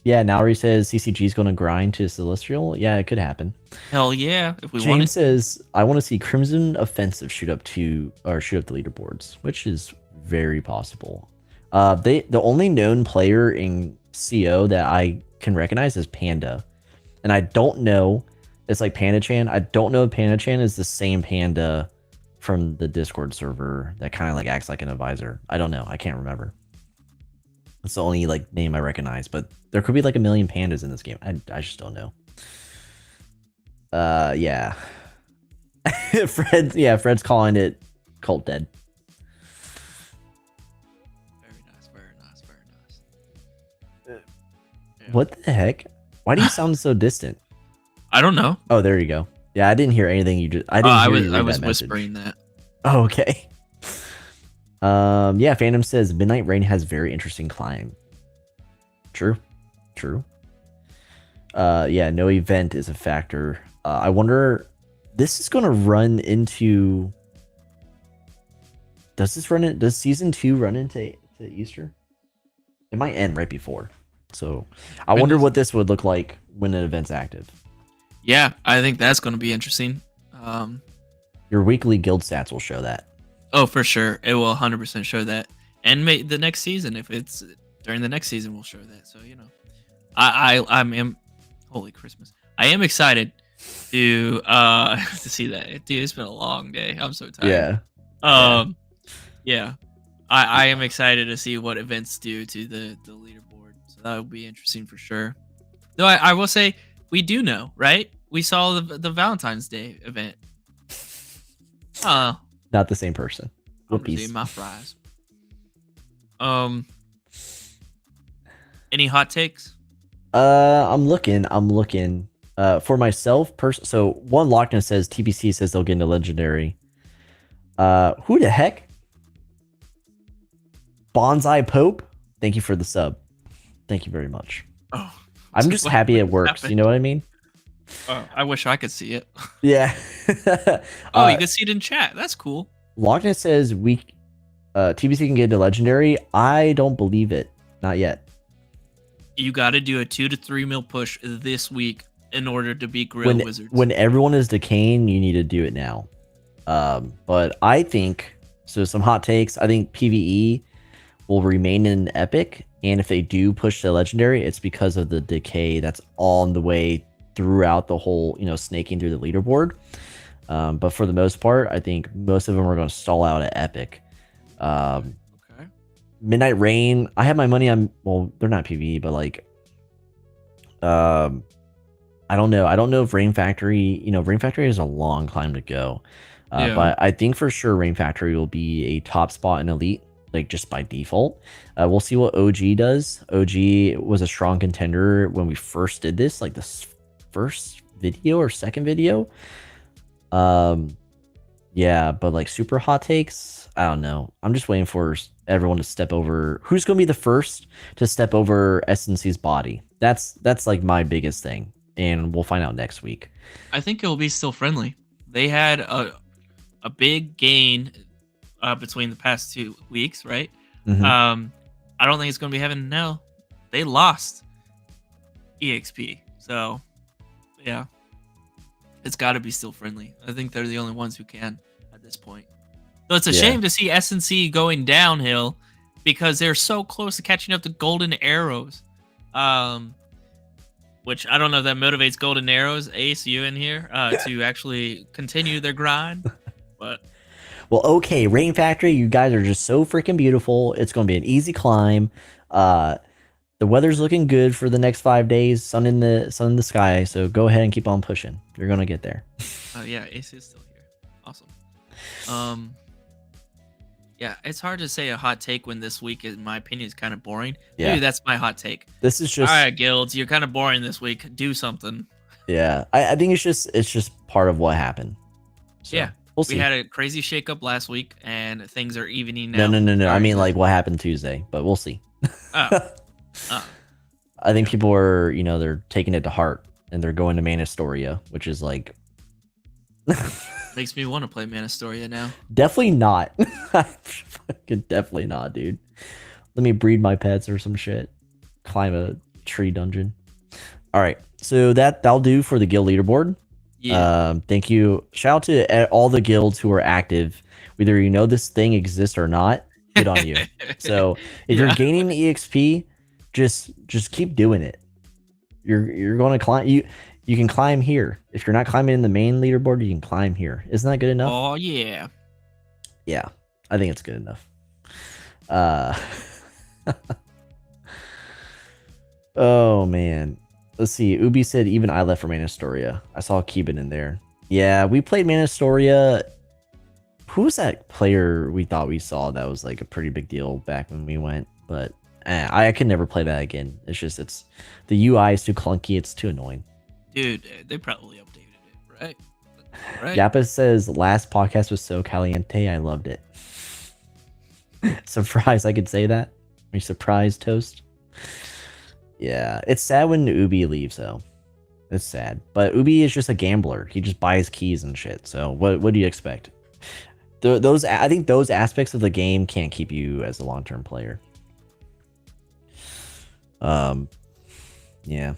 yeah, Nauri says CCG is going to grind to Celestial. Yeah, it could happen. Hell yeah, if we want. James says I want to see Crimson Offensive shoot up the leaderboards, which is very possible. The only known player in CO that I can recognize is Panda, and I don't know. It's like Panda Chan. I don't know if Panda Chan is the same Panda from the Discord server that kind of like acts like an advisor. I don't know. I can't remember. It's the only like name I recognize, but there could be like a million pandas in this game. I just don't know. Yeah. Fred's calling it Cult Dead. What the heck? Why do you sound so distant? I don't know. Oh, there you go. Yeah, I didn't hear anything. I didn't hear you read I was that message. whispering that. Oh, okay. Yeah, Phantom says Midnight Rain has very interesting climb. True. Yeah, no event is a factor. I wonder, this is gonna run into. Does season 2 run into Easter? It might end right before. So I wonder what this would look like when an event's active. Yeah, I think that's going to be interesting. Your weekly guild stats will show that. Oh, for sure. It will 100% show that. And the next season, if it's during the next season, we'll show that. So, you know, I'm holy Christmas. I am excited to see that. Dude, it's been a long day. I'm so tired. Yeah. I am excited to see what events do to the leaderboard. So that will be interesting for sure. Though I will say, we do know, right? We saw the Valentine's Day event. Not the same person. I'm just eating my fries. Any hot takes? I'm looking. For myself, so one Lochner says TBC says they'll get into legendary. Who the heck? Bonsai Pope, thank you for the sub. Thank you very much. Oh, I'm just happy it works. You know what I mean? I wish I could see it. Yeah. Oh, you can see it in chat. That's cool. Lochner says TBC can get into legendary. I don't believe it. Not yet. You got to do a 2 to 3 mil push this week in order to beat Gorilla Wizards. When everyone is decaying, you need to do it now. But I think, so some hot takes. I think PvE will remain in Epic, and if they do push the legendary, it's because of the decay that's on the way throughout the whole, snaking through the leaderboard. But for the most part, I think most of them are going to stall out at Epic. Okay. Midnight Rain, I have my money on. Well, they're not PvE, but I don't know. I don't know if Rain Factory. Rain Factory is a long climb to go. But I think for sure Rain Factory will be a top spot in Elite, just by default. We'll see what OG does. OG was a strong contender when we first did this, this first video or second video. Yeah, but super hot takes, I don't know. I'm just waiting for everyone to step over. Who's going to be the first to step over SNC's body? That's my biggest thing, and we'll find out next week. I think it will be still friendly. They had a big gain between the past 2 weeks, right? Mm-hmm. I don't think it's going to be heaven now. They lost EXP, so yeah, it's got to be still friendly. I think they're the only ones who can at this point. So it's a shame to see SNC going downhill because they're so close to catching up to Golden Arrows. Which I don't know if that motivates Golden Arrows, Ace, you in here, to actually continue their grind. But well, okay, Rain Factory, you guys are just so freaking beautiful. It's going to be an easy climb. The weather's looking good for the next 5 days. Sun in the sky. So go ahead and keep on pushing. You're going to get there. Yeah, Ace is still here. Awesome. Yeah, it's hard to say a hot take when this week, in my opinion, is kind of boring. Yeah. Maybe that's my hot take. This is just all right, guilds. You're kind of boring this week. Do something. Yeah, I think it's just part of what happened. So, yeah, we'll see. We had a crazy shakeup last week, and things are evening now. No. I mean, what happened Tuesday, but we'll see. I think people are, they're taking it to heart, and they're going to Manastoria, which is makes me want to play Manastoria now. Definitely not. Definitely not, dude. Let me breed my pets or some shit. Climb a tree dungeon. All right, so that'll do for the guild leaderboard. Yeah. Thank you. Shout out to all the guilds who are active. Whether you know this thing exists or not, good on you. So if you're gaining EXP, just keep doing it. You're going to climb. You can climb here. If you're not climbing in the main leaderboard, you can climb here. Isn't that good enough? Oh yeah. Yeah, I think it's good enough. Oh man. Let's see. Ubi said even I left for Manastoria. I saw Keeban in there. Yeah, we played Manastoria. Who was that player we thought we saw that was a pretty big deal back when we went? But I could never play that again. It's the UI is too clunky. It's too annoying. Dude, they probably updated it, right? Right. Yappa says last podcast was so caliente. I loved it. Surprised I could say that. Are you surprised, Toast? Yeah, it's sad when Ubi leaves though. It's sad, but Ubi is just a gambler. He just buys keys and shit. So what do you expect? I think those aspects of the game can't keep you as a long-term player. Yeah.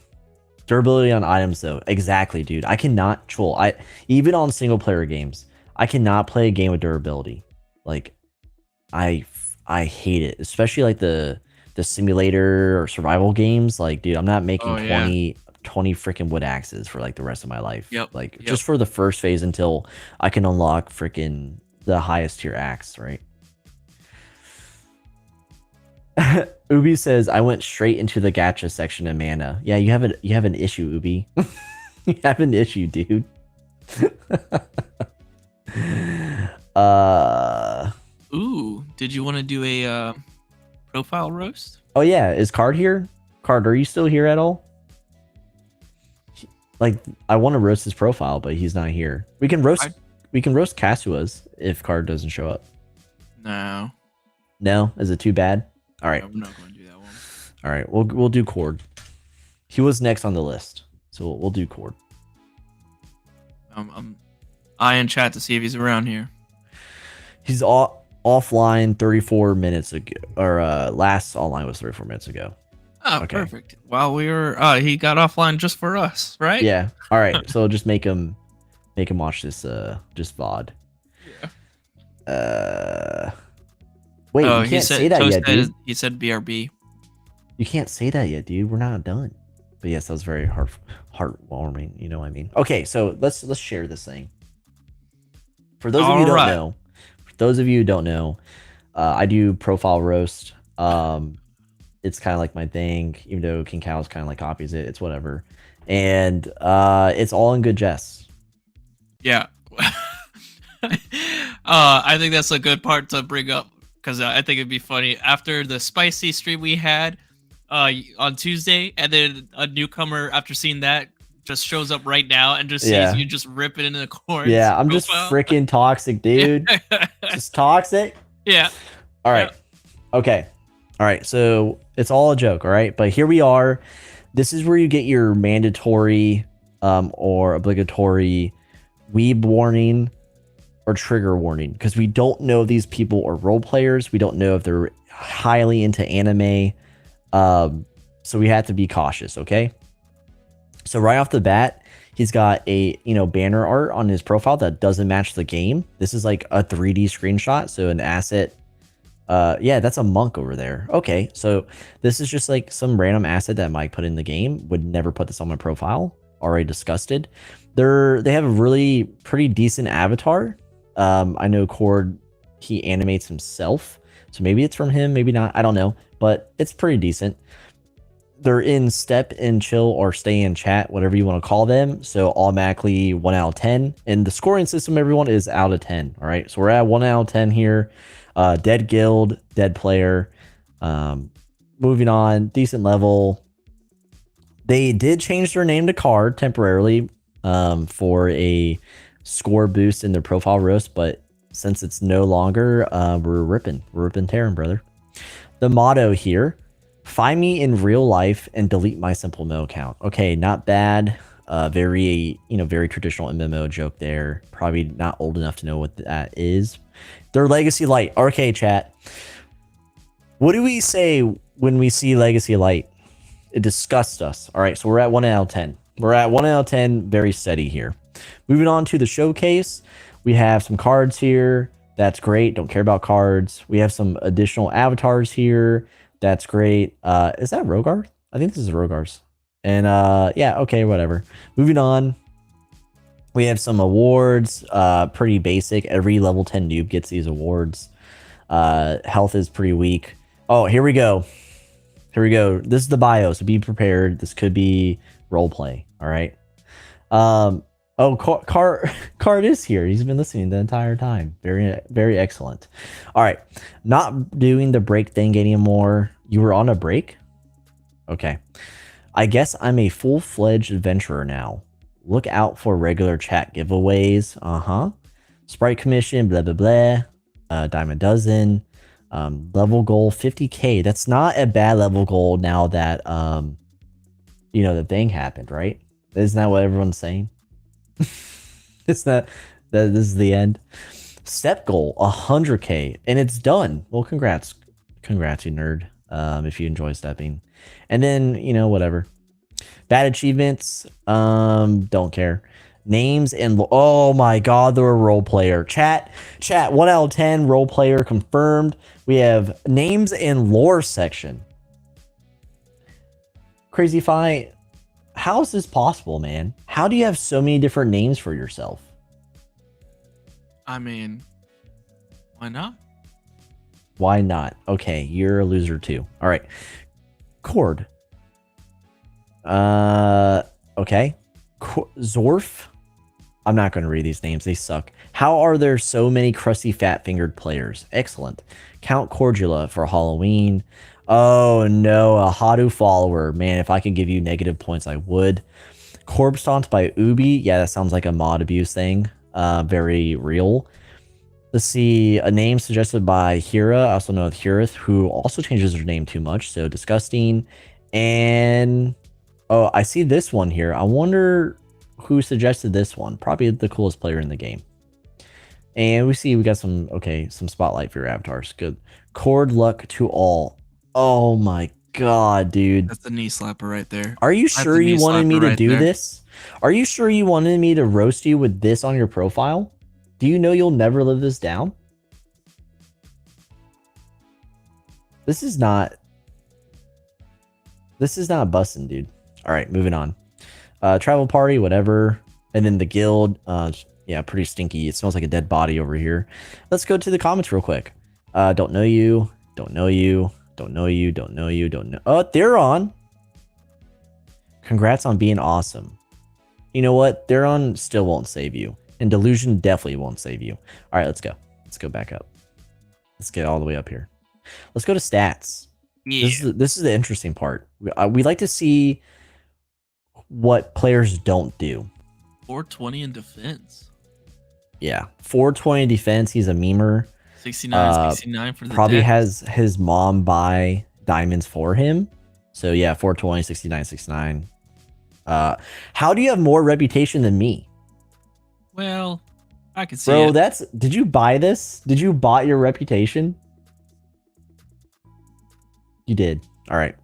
Durability on items though. Exactly, dude. I cannot troll. Even on single player games, I cannot play a game with durability. Like I hate it, especially like the simulator or survival games. Like, dude, I'm not making 20 freaking wood axes for like the rest of my life. Like just for the first phase until I can unlock freaking the highest tier axe, right? Ubi says I went straight into the gacha section of mana. Yeah, you have an issue, Ubi. You have an issue, dude. Ooh, did you want to do a profile roast? Oh yeah, is Card here? Card, are you still here at all? Like, I want to roast his profile, but he's not here. We can roast Kasua's if Card doesn't show up. No. No? Is it too bad? All right. I'm not going to do that one. All right, we'll do Cord. He was next on the list, so we'll do Cord. I'm eyeing chat to see if he's around here. He's offline 34 minutes ago, or last online was 34 minutes ago. Oh, okay. Perfect. While we were, he got offline just for us, right? Yeah. All right. So just make him watch this, just VOD. Yeah. Wait, you can't say that yet, dude. He said BRB. You can't say that yet, dude. We're not done. But yes, that was very heartwarming. You know what I mean? Okay, so let's share this thing. For those of you who don't know, I do profile roast. It's kind of like my thing, even though King Cows kind of like copies it. It's whatever, and it's all in good jest. Yeah. I think that's a good part to bring up because I think it'd be funny after the spicy stream we had on Tuesday, and then a newcomer after seeing that just shows up right now and just sees you just rip it into the corner. Yeah, I'm just freaking toxic, dude. Just toxic. Yeah. All right. Yeah. Okay. All right. So it's all a joke. All right. But here we are. This is where you get your mandatory or obligatory weeb warning or trigger warning, because we don't know if these people are role players. We don't know if they're highly into anime. So we have to be cautious. Okay. So right off the bat, he's got a, banner art on his profile that doesn't match the game. This is like a 3D screenshot. So an asset. Yeah, that's a monk over there. Okay. So this is just like some random asset that Mike put in the game. Would never put this on my profile. Already disgusted. They have a really pretty decent avatar. I know Cord, he animates himself. So maybe it's from him, maybe not. I don't know, but it's pretty decent. They're in step and chill or stay in chat, whatever you want to call them. So automatically 1 out of 10. And the scoring system, everyone, is out of 10. All right. So we're at 1 out of 10 here. Dead guild, dead player. Moving on, decent level. They did change their name to Card temporarily for a score boost in their profile roast. But since it's no longer, we're ripping tearing, brother. The motto here. Find me in real life and delete my SimpleMMO account. Okay, not bad. Very traditional MMO joke there. Probably not old enough to know what that is. They're Legacy Light. Okay, chat. What do we say when we see Legacy Light? It disgusts us. All right, so we're at 1 out of 10. We're at 1 out of 10, very steady here. Moving on to the showcase. We have some cards here. That's great. Don't care about cards. We have some additional avatars here. That's great. Is that Rogar? I think this is Rogar's. And yeah, okay, whatever. Moving on. We have some awards. Pretty basic. Every level 10 noob gets these awards. Health is pretty weak. Oh, here we go. Here we go. This is the bio, so be prepared. This could be roleplay. All right. Oh, Card is here. He's been listening the entire time. Very, very excellent. All right, not doing the break thing anymore. You were on a break? Okay. I guess I'm a full-fledged adventurer now. Look out for regular chat giveaways. Uh-huh. Sprite commission, blah, blah, blah. Dime a dozen. Level goal, 50K. That's not a bad level goal now that, the thing happened, right? Isn't that what everyone's saying? It's not that this is the end. Step goal 100K and it's done. Well, congrats, you nerd. If you enjoy stepping, and then whatever. Bad achievements. Don't care. Names and oh my god, they're a role player. Chat. 1 out of 10 role player confirmed. We have names and lore section. Crazy Fi. How is this possible, man? How do you have so many different names for yourself? I mean, why not? Why not? Okay, you're a loser too. All right. Cord. Okay. Zorf. I'm not going to read these names. They suck. How are there so many crusty fat-fingered players? Excellent. Count Cordula for Halloween. Oh no, a Hadu follower. Man, if I could give you negative points, I would. Corpse Stomps by Ubi. Yeah, that sounds like a mod abuse thing. Very real. Let's see, a name suggested by Hira, also known as Hirith, who also changes her name too much, so disgusting. And oh, I see this one here. I wonder who suggested this one. Probably the coolest player in the game. And we got some spotlight for your avatars. Good. Cord luck to all. Oh my god, dude. That's the knee slapper right there. Are you sure you wanted me to do this? Are you sure you wanted me to roast you with this on your profile? Do you know you'll never live this down? This is not bussin', dude. All right, moving on. Travel party, whatever. And then the guild. Yeah, pretty stinky. It smells like a dead body over here. Let's go to the comments real quick. Don't know you. Don't know you. Don't know you. Don't know you. Don't know. Oh, they're on. Congrats on being awesome. You know what? They're on still won't save you. And Delusion definitely won't save you. All right, let's go. Let's go back up. Let's get all the way up here. Let's go to stats. Yeah. This is the interesting part. We like to see what players don't do. 420 in defense. Yeah, 420 defense. He's a memer. 69 for the probably deck. has his mom buy diamonds for him. So yeah, 420, 69, 69. How do you have more reputation than me? Well, I can see Bro, it. did you buy this? Did you buy your reputation? You did. All right.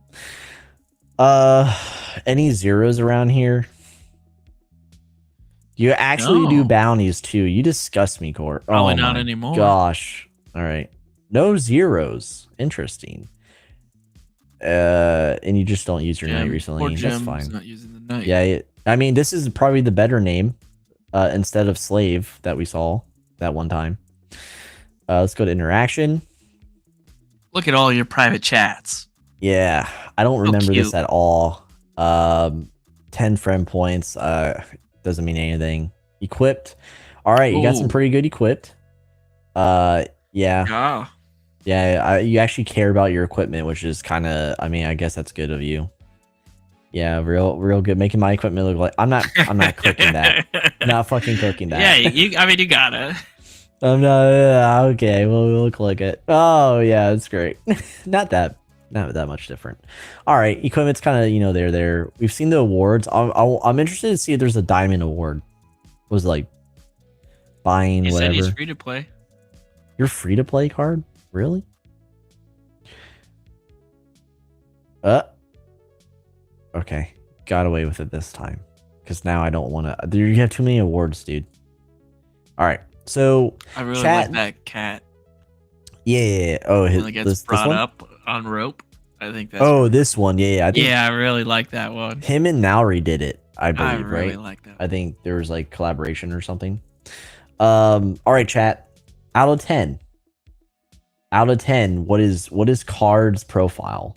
Any zeros around here? You actually do bounties too. You disgust me, Court. Probably not anymore. Gosh. All right. No zeros. Interesting. And you just don't use your knight recently. That's fine. Not using the knight. Yeah. I mean, this is probably the better name instead of slave that we saw that one time. Let's go to interaction. Look at all your private chats. Yeah. I don't remember this at all. 10 friend points. Doesn't mean anything. Equipped. All right, you got some pretty good equipped. Yeah. Yeah. Yeah, you actually care about your equipment, which is kind of, I mean, I guess that's good of you. Yeah, real good. Making my equipment look like I'm not clicking that. Not fucking clicking that. Yeah, you gotta. I'm not okay. We'll click it. Oh yeah, that's great. Not that much different. All right, equipment's kind of there. We've seen the awards. I'm interested to see if there's a diamond award. What was it like buying whatever? Said he's free to play. You're free to play card? Really? Okay, got away with it this time because now I don't want to. You have too many awards, dude. All right, so I really like that cat. Yeah. Oh, gets brought up on rope. I think that's. Oh, this one. Yeah. I really like that one. Him and Nauri did it, I believe, really right? like that. I think there was like collaboration or something. All right, chat. Out of 10. What is Card's profile?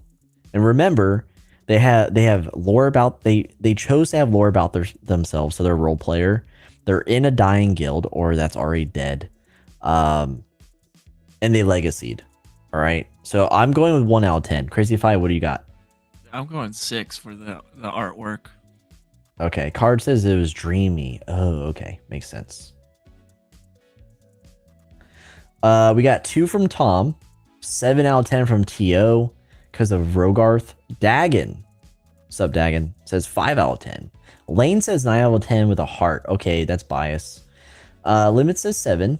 And remember, they have lore about they chose to have lore about themselves, so they're a role player. they're in a dying guild or that's already dead, and they legacied. All right, so I'm going with 1 out of 10. Crazy Fi, what do you got? I'm going 6 for the artwork. Okay, card says it was dreamy. Oh, okay, makes sense. We got 2 from Tom, 7 out of 10 from To because of Rogarth. Dagon, sub Dagon, says 5 out of 10. Lane says 9 out of 10 with a heart. Okay, that's bias. Limit says 7.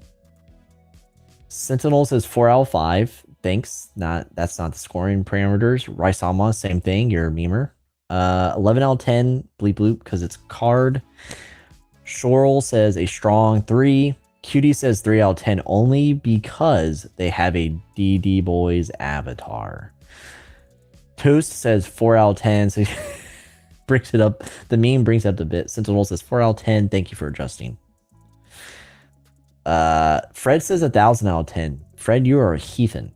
Sentinel says 4 out of 5. Thanks. That's not the scoring parameters. Raisama, same thing. You're a memer. 11 out of 10. Bleep bloop because it's card. Shorel says a strong 3. Cutie says 3 out of 10 only because they have a DD Boys avatar. Toast says 4 out of 10. So brings it up. The meme brings it up a bit. Sentinel says 4 out of 10. Thank you for adjusting. Fred says 1,000 out of 10. Fred, you are a heathen.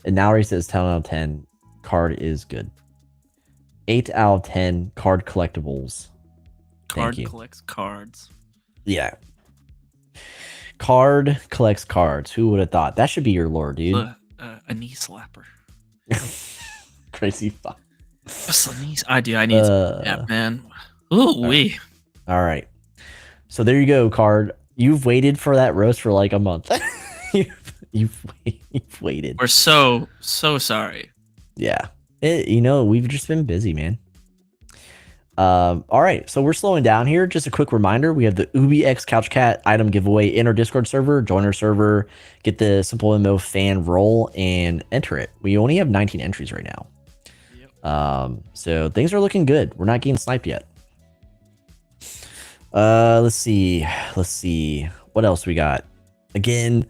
And now he says 10 out of 10. Card is good. 8 out of 10. Card collectibles. Card collects cards. Yeah. Card collects cards. Who would have thought? That should be your lore, dude. A knee slapper. Crazy fuck. What's a knee? I need that, man. Ooh, wee. All right. So there you go, card. You've waited for that roast for like a month. you've waited. We're so sorry. Yeah. We've just been busy, man. All right, so we're slowing down here. Just a quick reminder, we have the Ubi X Couch Cat item giveaway in our Discord server. Join our server, get the SimpleMMO fan roll, and enter it. We only have 19 entries right now. Yep. So things are looking good. We're not getting sniped yet. Let's see. What else we got? Again,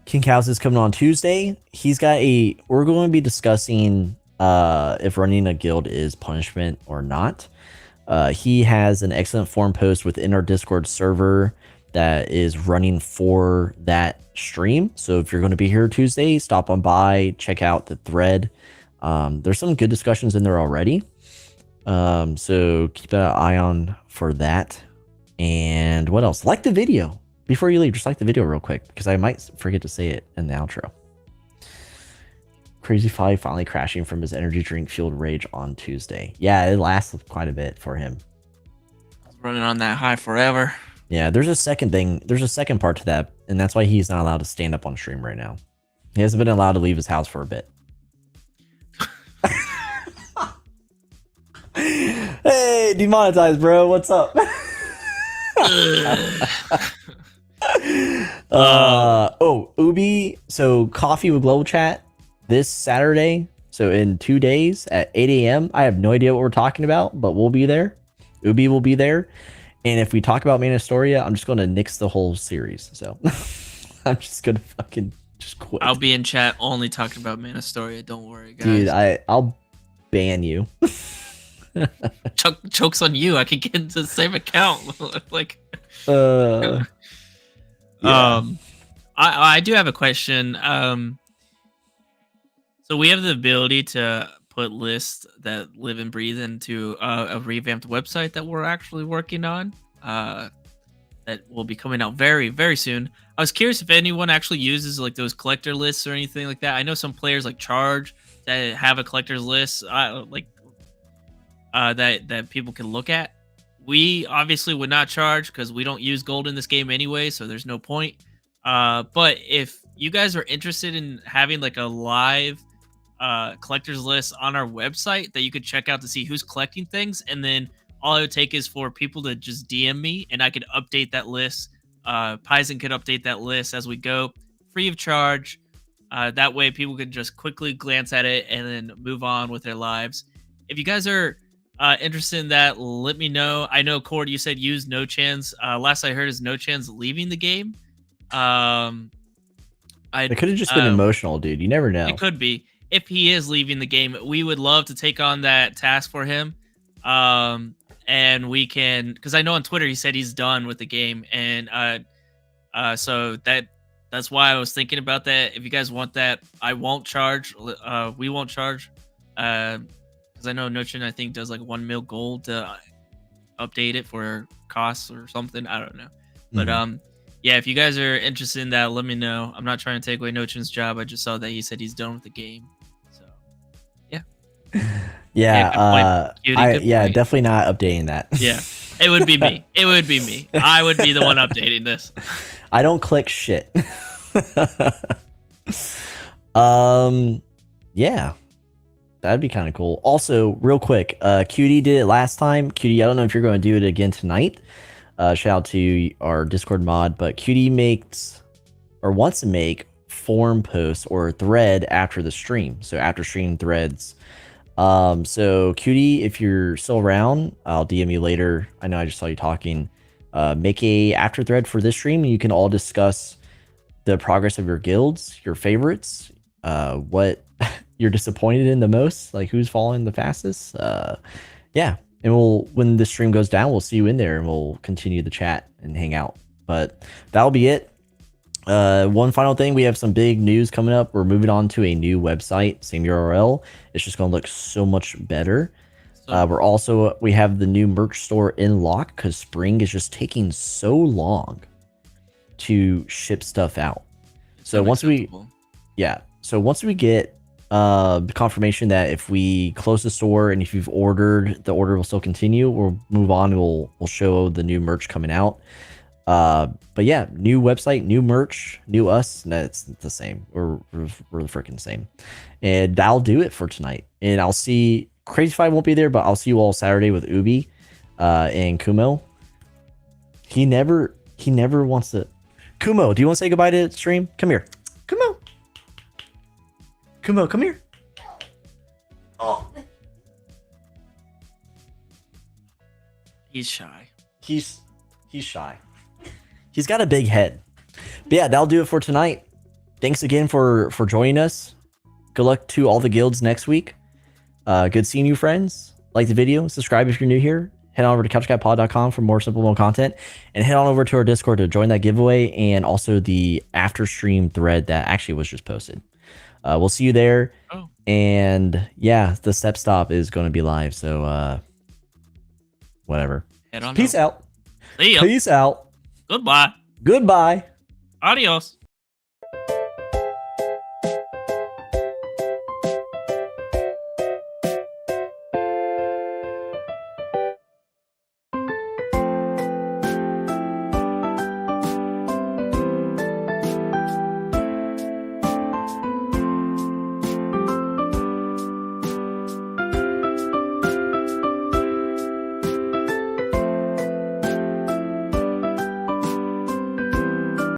King House is coming on Tuesday. We're going to be discussing if running a guild is punishment or not. He has an excellent forum post within our Discord server that is running for that stream. So if you're going to be here Tuesday, stop on by, check out the thread. There's some good discussions in there already. So keep an eye on for that. And what else? Like the video. Before you leave, just like the video real quick, because I might forget to say it in the outro. Crazy Fi finally crashing from his energy drink fueled rage on Tuesday. Yeah, it lasted quite a bit for him. Running on that high forever. Yeah, there's a second thing. There's a second part to that, and that's why he's not allowed to stand up on stream right now. He hasn't been allowed to leave his house for a bit. Hey, demonetized, bro. What's up? Ubi. So coffee with global chat this Saturday. So in 2 days at 8 a.m. I have no idea what we're talking about, but we'll be there. Ubi will be there. And if we talk about Mana Historia, I'm just going to nix the whole series. So I'm just going to fucking just quit. I'll be in chat only talking about Mana Historia. Don't worry, guys. Dude, I'll ban you. Joke's on you. I can get into the same account. Yeah. I do have a question. So we have the ability to put lists that live and breathe into a revamped website that we're actually working on. That will be coming out very, very soon. I was curious if anyone actually uses like those collector lists or anything like that. I know some players like charge that have a collector's list, that people can look at. We obviously would not charge because we don't use gold in this game anyway, so there's no point. But if you guys are interested in having like a live collector's list on our website that you could check out to see who's collecting things, and then all it would take is for people to just DM me and I could update that list. Paisen could update that list as we go, free of charge. That way people could just quickly glance at it and then move on with their lives. If you guys are interested in that, let me know. I know, Cord, you said use No Chance. Last I heard is No Chance leaving the game. It could have just been emotional, dude. You never know. It could be. If he is leaving the game, we would love to take on that task for him. And we can, because I know on Twitter he said he's done with the game, and so that's why I was thinking about that. If you guys want that, I won't charge. We won't charge. Because I know Nochin, I think, does like 1 mil gold to update it for costs or something. I don't know. But Mm-hmm. yeah, if you guys are interested in that, let me know. I'm not trying to take away Nochin's job. I just saw that he said he's done with the game. So yeah. Yeah, Good point, Cutie. Good point. definitely not updating that. Yeah, it would be me. It would be me. I would be the one updating this. I don't click shit. Yeah, that'd be kind of cool. Also, real quick, Cutie did it last time. Cutie, I don't know if you're going to do it again tonight. Shout out to our Discord mod, but Cutie makes or wants to make forum posts or a thread after the stream. So after stream threads. So Cutie, if you're still around, I'll DM you later. I know I just saw you talking. Make a after thread for this stream, and you can all discuss the progress of your guilds, your favorites, what you're disappointed in the most, like who's falling the fastest. Yeah, and we'll when the stream goes down, we'll see you in there, and we'll continue the chat and hang out. But that'll be it. One final thing, we have some big news coming up. We're moving on to a new website, same URL. It's just going to look so much better. We have the new merch store in lock because spring is just taking so long to ship stuff out. So once we get the confirmation that if we close the store and if you've ordered, the order will still continue, we'll move on. We'll show the new merch coming out. But yeah, new website, new merch, new us. No, it's the same. We're the freaking same. And that'll do it for tonight. And I'll see. Crazy Five won't be there, but I'll see you all Saturday with Ubi, and Kumo. He never wants to. Kumo, do you want to say goodbye to the stream? Come here. Kumo, come here. Oh, he's shy. He's shy. He's got a big head. But yeah, that'll do it for tonight. Thanks again for joining us. Good luck to all the guilds next week. Good seeing you, friends. Like the video, subscribe if you're new here. Head on over to couchcatpod.com for more SimpleMMO content, and head on over to our Discord to join that giveaway and also the after stream thread that actually was just posted. We'll see you there. Oh. And yeah, the step stop is going to be live. So whatever. Head on Peace over. out. See ya. Peace out. Goodbye. Goodbye. Adios.